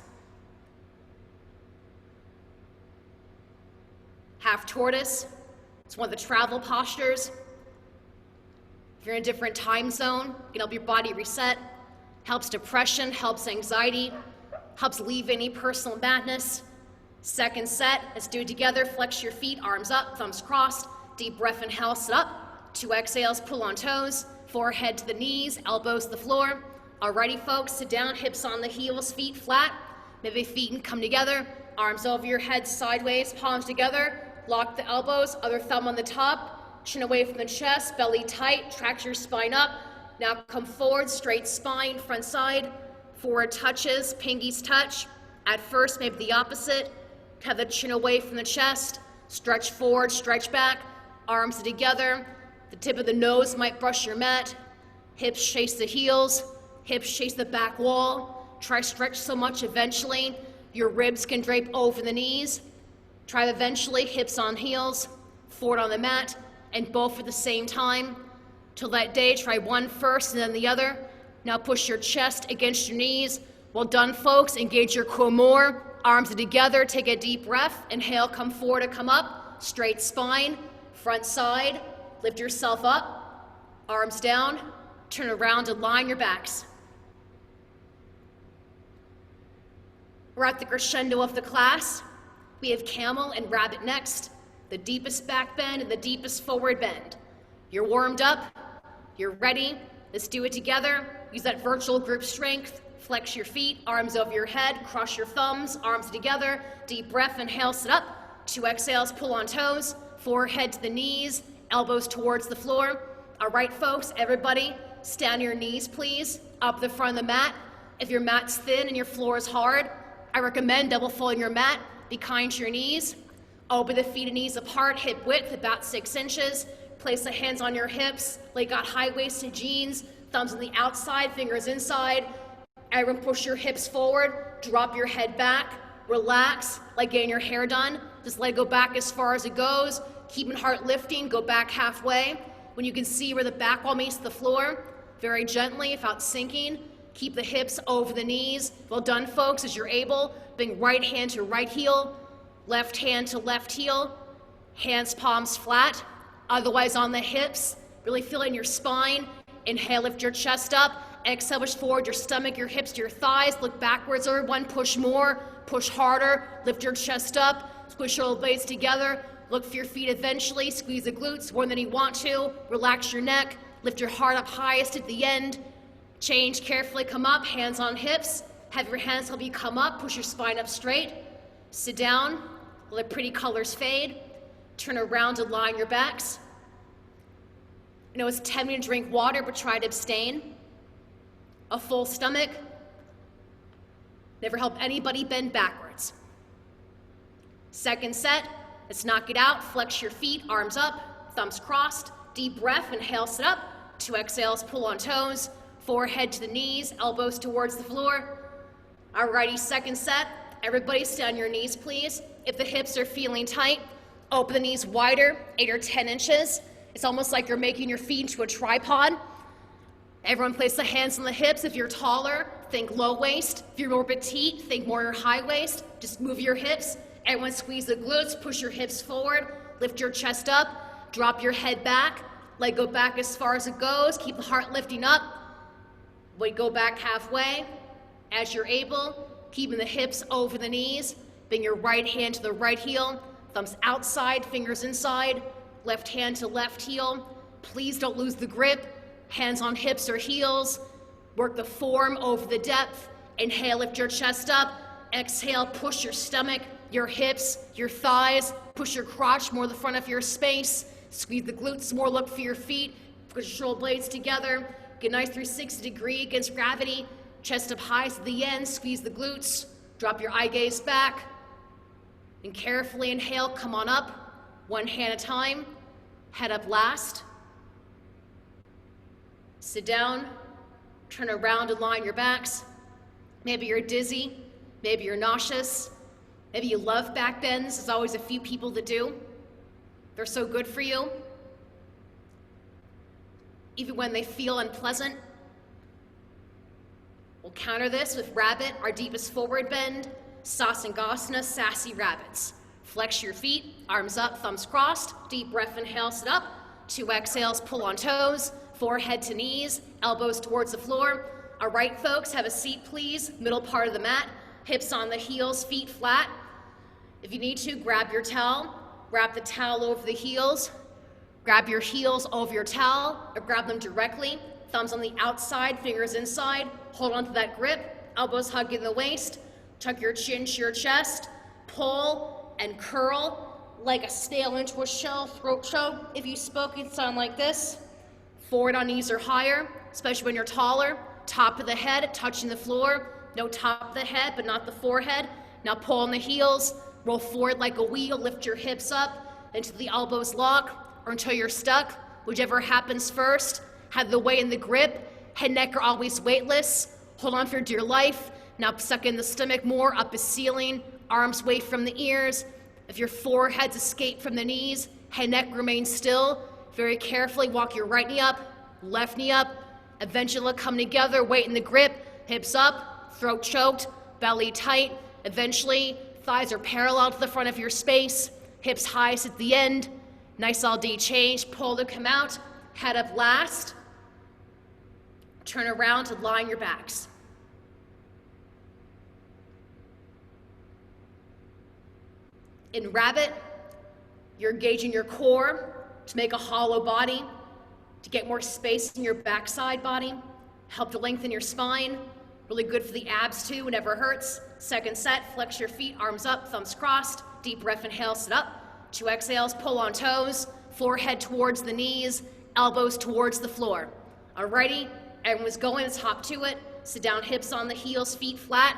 Half tortoise. It's one of the travel postures. If you're in a different time zone, it can help your body reset, helps depression, helps anxiety, helps leave any personal madness. Second set, let's do it together. Flex your feet, arms up, thumbs crossed. Deep breath, inhale, sit up. 2 exhales, pull on toes. Forehead to the knees, elbows to the floor. Alrighty folks, sit down, hips on the heels, feet flat. Maybe feet can come together. Arms over your head, sideways, palms together. Lock the elbows, other thumb on the top. Chin away from the chest, belly tight, tract your spine up. Now come forward, straight spine, front side. Forward touches, pinkies touch. At first, maybe the opposite. Have the chin away from the chest. Stretch forward, stretch back. Arms together. The tip of the nose might brush your mat. Hips chase the heels. Hips chase the back wall. Try stretch so much eventually your ribs can drape over the knees. Try eventually hips on heels, forward on the mat, and both at the same time. Till that day, try one first and then the other. Now push your chest against your knees. Well done, folks. Engage your core more. Arms are together. Take a deep breath. Inhale, come forward and come up. Straight spine, front side. Lift yourself up. Arms down. Turn around and line your backs. We're at the crescendo of the class. We have camel and rabbit next. The deepest back bend and the deepest forward bend. You're warmed up. You're ready. Let's do it together. Use that virtual group strength. Flex your feet, arms over your head, cross your thumbs, arms together. Deep breath, inhale, sit up. 2 exhales, pull on toes. Forehead to the knees, elbows towards the floor. All right, folks, everybody, stand on your knees, please. Up the front of the mat. If your mat's thin and your floor is hard, I recommend double folding your mat. Be kind to your knees. Open the feet and knees apart, hip width about 6 inches. Place the hands on your hips, like got high-waisted jeans, thumbs on the outside, fingers inside. Everyone push your hips forward, drop your head back, relax, like getting your hair done. Just let it go back as far as it goes. Keeping heart lifting, go back halfway. When you can see where the back wall meets the floor, very gently, without sinking. Keep the hips over the knees. Well done, folks, as you're able. Bring right hand to right heel, left hand to left heel, hands, palms flat, otherwise on the hips. Really feel it in your spine. Inhale, lift your chest up. Exhale, push forward your stomach, your hips to your thighs. Look backwards, everyone. Push more, push harder. Lift your chest up. Squish your blades together. Look for your feet eventually. Squeeze the glutes more than you want to. Relax your neck. Lift your heart up highest at the end. Change carefully, come up, hands on hips. Have your hands help you come up, push your spine up straight. Sit down, let pretty colors fade. Turn around to line your backs. I know it's tempting to drink water, but try to abstain. A full stomach never helped anybody bend backwards. Second set, let's knock it out. Flex your feet, arms up, thumbs crossed. Deep breath, inhale, sit up. 2 exhales, pull on toes. Forehead to the knees, elbows towards the floor. Alrighty, second set. Everybody stay on your knees, please. If the hips are feeling tight, open the knees wider, 8 or 10 inches. It's almost like you're making your feet into a tripod. Everyone place the hands on the hips. If you're taller, think low waist. If you're more petite, think more your high waist. Just move your hips. Everyone squeeze the glutes, push your hips forward, lift your chest up, drop your head back, leg go back as far as it goes, keep the heart lifting up. Weight go back halfway. As you're able, keeping the hips over the knees, bring your right hand to the right heel, thumbs outside, fingers inside, left hand to left heel. Please don't lose the grip. Hands on hips or heels. Work the form over the depth. Inhale, lift your chest up. Exhale, push your stomach, your hips, your thighs. Push your crotch more to the front of your space. Squeeze the glutes more, look for your feet. Put your shoulder blades together. Get a nice 360 degree against gravity. Chest up high to the end, squeeze the glutes. Drop your eye gaze back. And carefully inhale, come on up. One hand at a time. Head up last. Sit down, turn around and line your backs. Maybe you're dizzy, maybe you're nauseous, maybe you love back bends. There's always a few people that do. They're so good for you. Even when they feel unpleasant. We'll counter this with rabbit, our deepest forward bend, Sasangasana, sassy rabbits. Flex your feet, arms up, thumbs crossed, deep breath, inhale, sit up. 2 exhales, pull on toes. Forehead to knees, elbows towards the floor. All right, folks, have a seat, please. Middle part of the mat, hips on the heels, feet flat. If you need to, grab your towel. Wrap the towel over the heels. Grab your heels over your towel, or grab them directly. Thumbs on the outside, fingers inside. Hold on to that grip. Elbows hugging the waist. Tuck your chin to your chest. Pull and curl like a snail into a shell, throat choke. If you spoke, it'd sound like this. Forward on knees or higher, especially when you're taller. Top of the head, touching the floor. No top of the head, but not the forehead. Now pull on the heels, roll forward like a wheel, lift your hips up until the elbows lock or until you're stuck. Whichever happens first. Have the weight in the grip. Head and neck are always weightless. Hold on for dear life. Now suck in the stomach more, up as ceiling. Arms away from the ears. If your forehead's escaped from the knees, head and neck remain still. Very carefully walk your right knee up, left knee up. Eventually come together, weight in the grip, hips up, throat choked, belly tight. Eventually, thighs are parallel to the front of your space, hips highest at the end. Nice all D change, pull to come out, head up last. Turn around to line your backs. In rabbit, you're engaging your core to make a hollow body, to get more space in your backside body, help to lengthen your spine. Really good for the abs too, it never hurts. Second set, flex your feet, arms up, thumbs crossed. Deep breath, inhale, sit up. 2 exhales, pull on toes, forehead towards the knees, elbows towards the floor. Alrighty, everyone's going, let's hop to it. Sit down, hips on the heels, feet flat.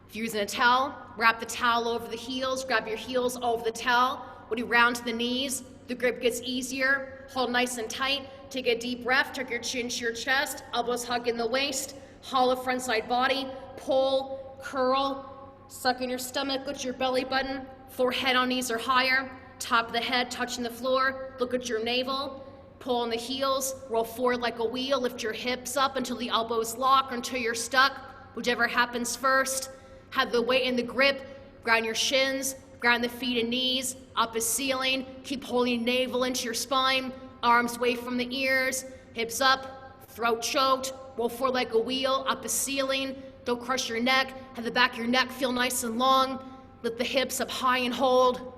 If you're using a towel, wrap the towel over the heels, grab your heels over the towel. When you round to the knees, the grip gets easier. Hold nice and tight. Take a deep breath, tuck your chin to your chest, elbows hug in the waist, hollow front side body, pull, curl, suck in your stomach, lift your belly button, forehead on knees or higher, top of the head touching the floor, look at your navel, pull on the heels, roll forward like a wheel, lift your hips up until the elbows lock or until you're stuck, whichever happens first. Have the weight in the grip, ground your shins, ground the feet and knees, up as ceiling, keep holding navel into your spine, arms away from the ears, hips up, throat choked, roll forward like a wheel, up as ceiling, don't crush your neck, have the back of your neck feel nice and long, lift the hips up high and hold.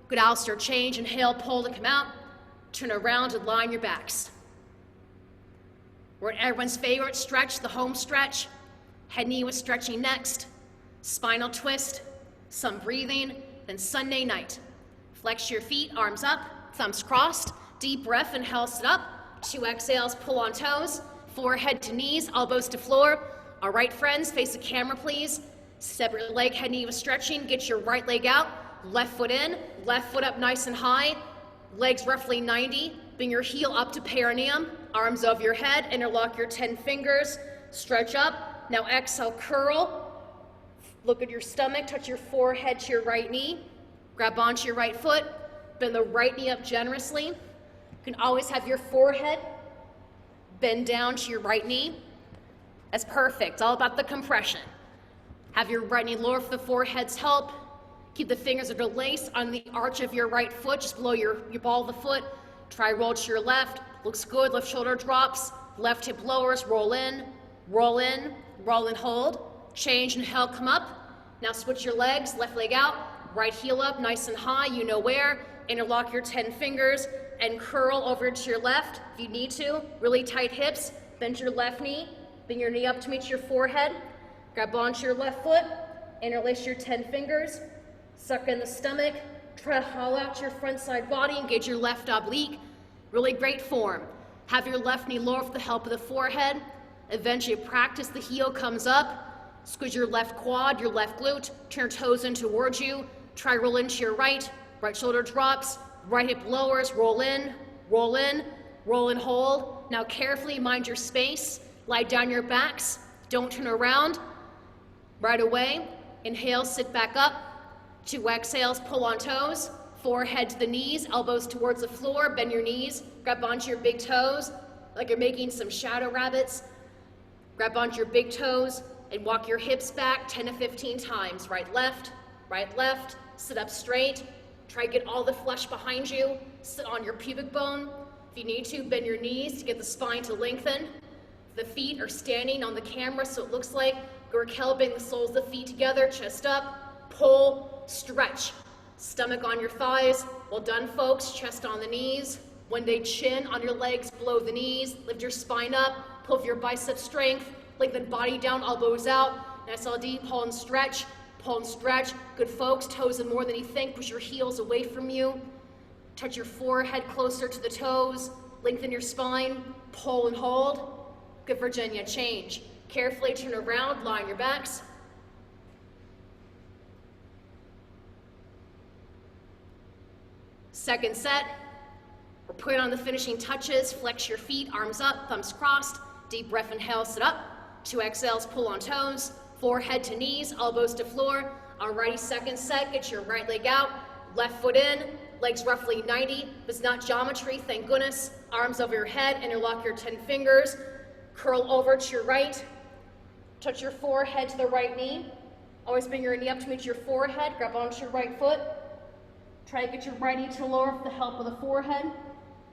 Good Alistair change, inhale, pull to come out, turn around and line your backs. We're at everyone's favorite stretch, the home stretch. Head knee was stretching next. Spinal twist, some breathing, then Sunday night. Flex your feet, arms up, thumbs crossed, deep breath, inhale, sit up. 2 exhales, pull on toes, forehead to knees, elbows to floor. All right, friends, face the camera, please. Separate your leg, head, knee with stretching. Get your right leg out, left foot in, left foot up nice and high. Legs roughly 90. Bring your heel up to perineum, arms over your head, interlock your 10 fingers, stretch up. Now exhale, curl. Look at your stomach, touch your forehead to your right knee. Grab onto your right foot, bend the right knee up generously. You can always have your forehead bend down to your right knee. That's perfect, it's all about the compression. Have your right knee lower for the forehead's help. Keep the fingers interlaced on the arch of your right foot, just below your ball of the foot. Try roll to your left, looks good, left shoulder drops, left hip lowers, roll in, roll in, roll and hold. Change, inhale, come up. Now switch your legs, left leg out, right heel up, nice and high, you know where. Interlock your 10 fingers and curl over to your left if you need to. Really tight hips, bend your left knee, bring your knee up to meet your forehead. Grab onto your left foot, interlace your 10 fingers, suck in the stomach, try to hollow out your front side body, engage your left oblique. Really great form. Have your left knee lower with the help of the forehead. Eventually practice, the heel comes up. Squeeze your left quad, your left glute, turn your toes in towards you. Try roll into your right shoulder drops, right hip lowers, roll in, roll in, roll and hold. Now carefully mind your space, lie down your backs, don't turn around. Right away, inhale, sit back up. 2 exhales, pull on toes, forehead to the knees, elbows towards the floor, bend your knees, grab onto your big toes, like you're making some shadow rabbits. Grab onto your big toes and walk your hips back 10 to 15 times. Right, left, sit up straight. Try to get all the flesh behind you. Sit on your pubic bone. If you need to, bend your knees to get the spine to lengthen. The feet are standing on the camera, so it looks like you're bring the soles of the feet together, chest up, pull, stretch. Stomach on your thighs. Well done, folks. Chest on the knees. One day chin on your legs below the knees. Lift your spine up, pull for your bicep strength. Lengthen body down, elbows out. Nice LD, pull and stretch. Pull and stretch. Good, folks. Toes in more than you think. Push your heels away from you. Touch your forehead closer to the toes. Lengthen your spine. Pull and hold. Good, Virginia. Change. Carefully turn around. Lie on your backs. Second set. We're putting on the finishing touches. Flex your feet. Arms up. Thumbs crossed. Deep breath. Inhale. Sit up. 2 exhales. Pull on toes. Forehead to knees, elbows to floor. Alrighty, second set, get your right leg out, left foot in, legs roughly 90. If it's not geometry, thank goodness. Arms over your head, interlock your 10 fingers. Curl over to your right. Touch your forehead to the right knee. Always bring your knee up to meet your forehead. Grab onto your right foot. Try to get your right knee to lower with the help of the forehead.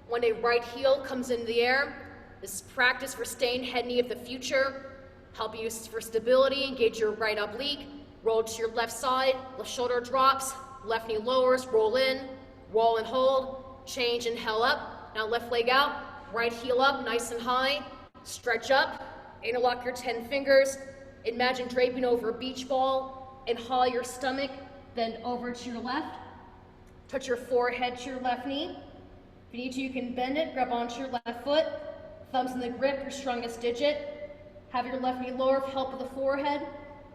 One day, right heel comes into the air. This is practice for staying head knee of the future. Help you for stability, engage your right oblique, roll to your left side, left shoulder drops, left knee lowers, roll in, roll and hold, change, inhale up. Now left leg out, right heel up, nice and high, stretch up, interlock your 10 fingers, imagine draping over a beach ball, and haul your stomach, bend over to your left, touch your forehead to your left knee. If you need to, you can bend it, grab onto your left foot, thumbs in the grip, your strongest digit. Have your left knee lower with help of the forehead.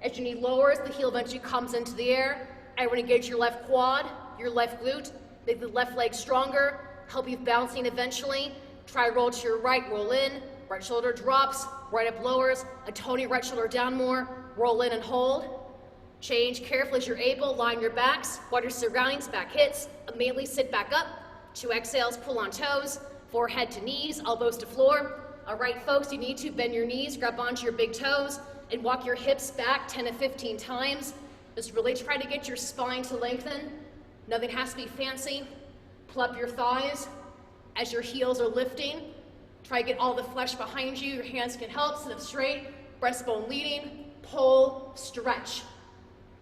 As your knee lowers, the heel eventually comes into the air. Everyone engage your left quad, your left glute. Make the left leg stronger. Help you bouncing eventually. Try roll to your right, roll in. Right shoulder drops, right up lowers. Toning right shoulder down more. Roll in and hold. Change carefully as you're able. Line your backs. Watch your surroundings, back hits. Immediately sit back up. 2 exhales, pull on toes. Forehead to knees, elbows to floor. All right, folks, you need to bend your knees, grab onto your big toes, and walk your hips back 10 to 15 times. Just really try to get your spine to lengthen. Nothing has to be fancy. Pull up your thighs as your heels are lifting. Try to get all the flesh behind you. Your hands can help. Sit up straight, breastbone leading, pull, stretch.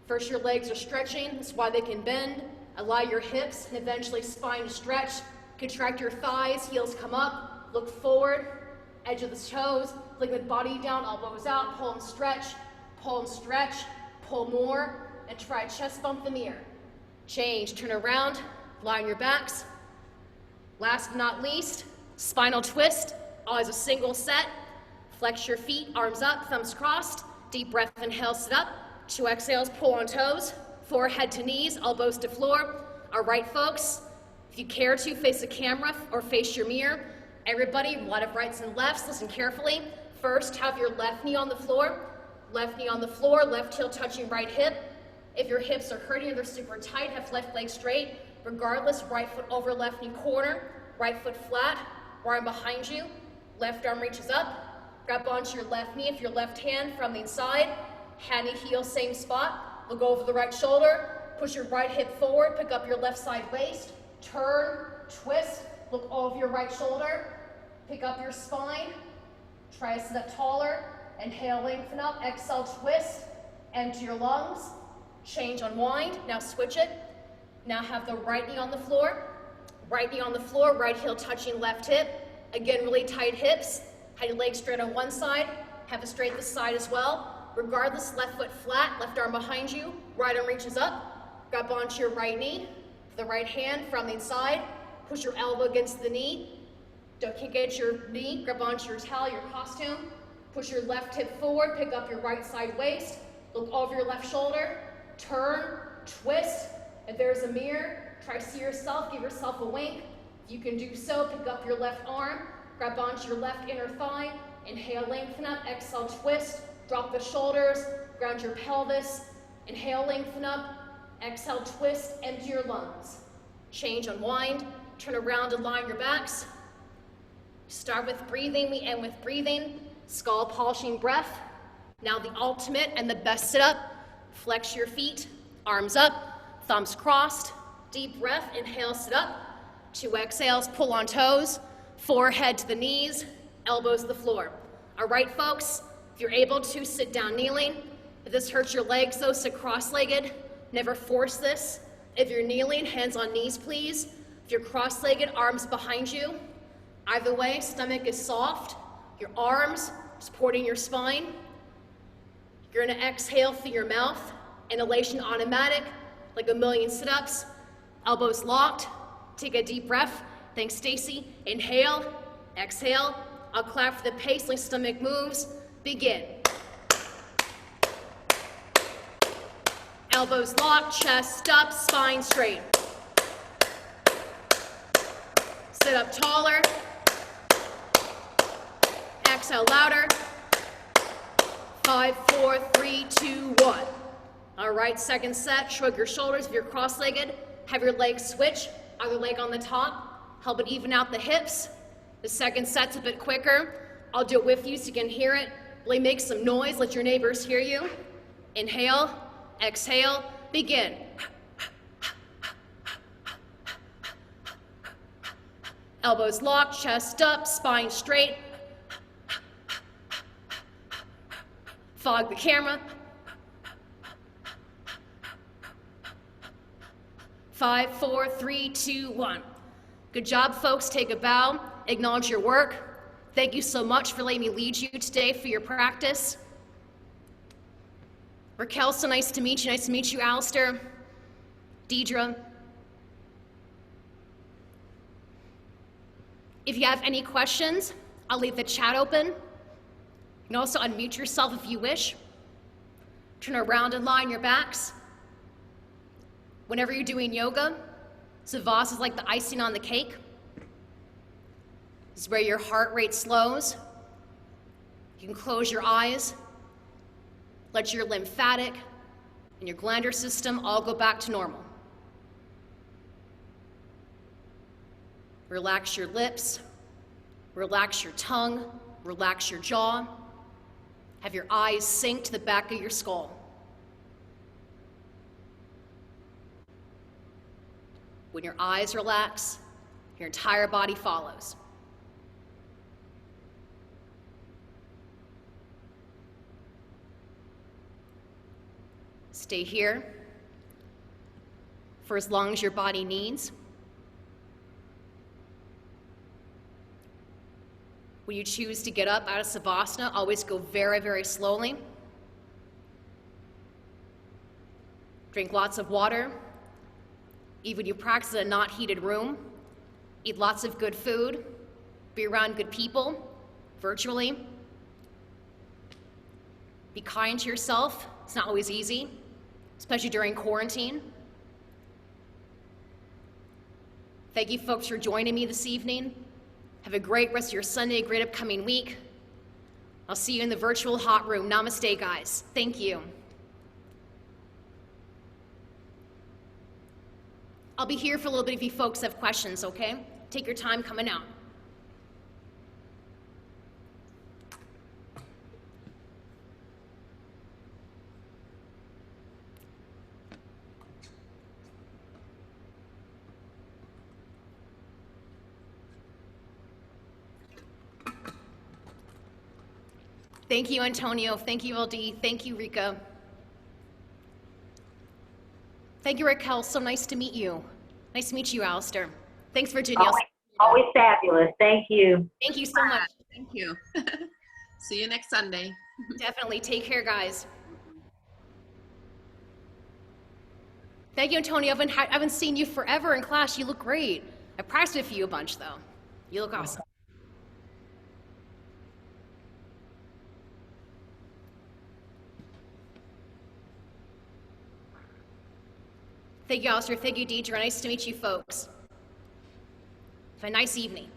First, your legs are stretching. That's why they can bend. Allow your hips and eventually spine to stretch. Contract your thighs, heels come up, look forward. Edge of the toes, lengthen body down, elbows out, pull and stretch, pull more, and try chest bump in the air. Change, turn around, lie on your backs. Last but not least, Spinal twist, always a single set. Flex your feet, arms up, thumbs crossed. Deep breath, inhale, sit up. 2 exhales, pull on toes. Forehead to knees, elbows to floor. All right, folks, if you care to, face the camera or face your mirror. Everybody, a lot of rights and lefts, listen carefully. First, have your left knee on the floor. Left knee on the floor, left heel touching right hip. If your hips are hurting or they're super tight, have left leg straight. Regardless, right foot over left knee corner, right foot flat, arm behind you, left arm reaches up. Grab onto your left knee if your left hand from the inside. Hand and heel, same spot. Look over the right shoulder. Push your right hip forward. Pick up your left side waist. Turn, twist. Look over your right shoulder. Pick up your spine. Try to sit up taller. Inhale, lengthen up. Exhale, twist. Empty your lungs. Change, unwind. Now switch it. Now have the right knee on the floor. Right knee on the floor. Right heel touching left hip. Again, really tight hips. Have your legs straight on one side. Have it straight this side as well. Regardless, left foot flat, left arm behind you, right arm reaches up. Grab onto your right knee, the right hand from the inside. Push your elbow against the knee. Don't engage your knee, grab onto your towel, your costume. Push your left hip forward, pick up your right side waist. Look over your left shoulder. Turn, twist. If there's a mirror, try to see yourself, give yourself a wink. If you can do so, pick up your left arm, grab onto your left inner thigh. Inhale, lengthen up, exhale, twist. Drop the shoulders, ground your pelvis. Inhale, lengthen up. Exhale, twist, empty your lungs. Change, unwind. Turn around, align your backs. Start with breathing, we end with breathing. Skull polishing breath. Now the ultimate and the best sit up. Flex your feet, arms up, thumbs crossed. Deep breath, inhale, sit up. 2 exhales, pull on toes. Forehead to the knees, elbows to the floor. All right, folks. If you're able to, sit down kneeling. If this hurts your legs, though, sit cross-legged. Never force this. If you're kneeling, hands on knees, please. If you're cross-legged, arms behind you. Either way, stomach is soft. Your arms supporting your spine. You're gonna exhale through your mouth. Inhalation automatic, like a million sit-ups. Elbows locked. Take a deep breath. Thanks, Stacy. Inhale, exhale. I'll clap for the pace, like stomach moves. Begin. Elbows locked, chest up, spine straight. Sit up taller. Exhale louder. 5, 4, 3, 2, 1. All right, second set. Shrug your shoulders if you're cross-legged. Have your legs switch. Other leg on the top. Help it even out the hips. The second set's a bit quicker. I'll do it with you so you can hear it. Really make some noise. Let your neighbors hear you. Inhale, exhale, begin. Elbows locked, chest up, spine straight. Fog the camera. 5, 4, 3, 2, 1. Good job, folks. Take a bow. Acknowledge your work. Thank you so much for letting me lead you today for your practice. Raquel, so nice to meet you. Nice to meet you, Alistair. Deidre. If you have any questions, I'll leave the chat open. You can also unmute yourself if you wish. Turn around and lie on your backs. Whenever you're doing yoga, Savas is like the icing on the cake. This is where your heart rate slows. You can close your eyes. Let your lymphatic and your glandular system all go back to normal. Relax your lips. Relax your tongue. Relax your jaw. Have your eyes sink to the back of your skull. When your eyes relax, your entire body follows. Stay here for as long as your body needs. When you choose to get up out of Savasana, always go very, very slowly. Drink lots of water. Even you practice in a not heated room. Eat lots of good food. Be around good people, virtually. Be kind to yourself. It's not always easy, especially during quarantine. Thank you folks for joining me this evening. Have a great rest of your Sunday, great upcoming week. I'll see you in the virtual hot room. Namaste, guys. Thank you. I'll be here for a little bit if you folks have questions, okay? Take your time coming out. Thank you, Antonio. Thank you, LD. Thank you, Rika. Thank you, Raquel. So nice to meet you. Nice to meet you, Alistair. Thanks, Virginia. Always fabulous. Thank you. Thank you so much. Thank you. See you next Sunday. Definitely. Take care, guys. Thank you, Antonio. I haven't seen you forever in class. You look great. I practiced with you a bunch, though. You look awesome. Thank you, Alistair. Thank you, Deidre. Nice to meet you folks. Have a nice evening.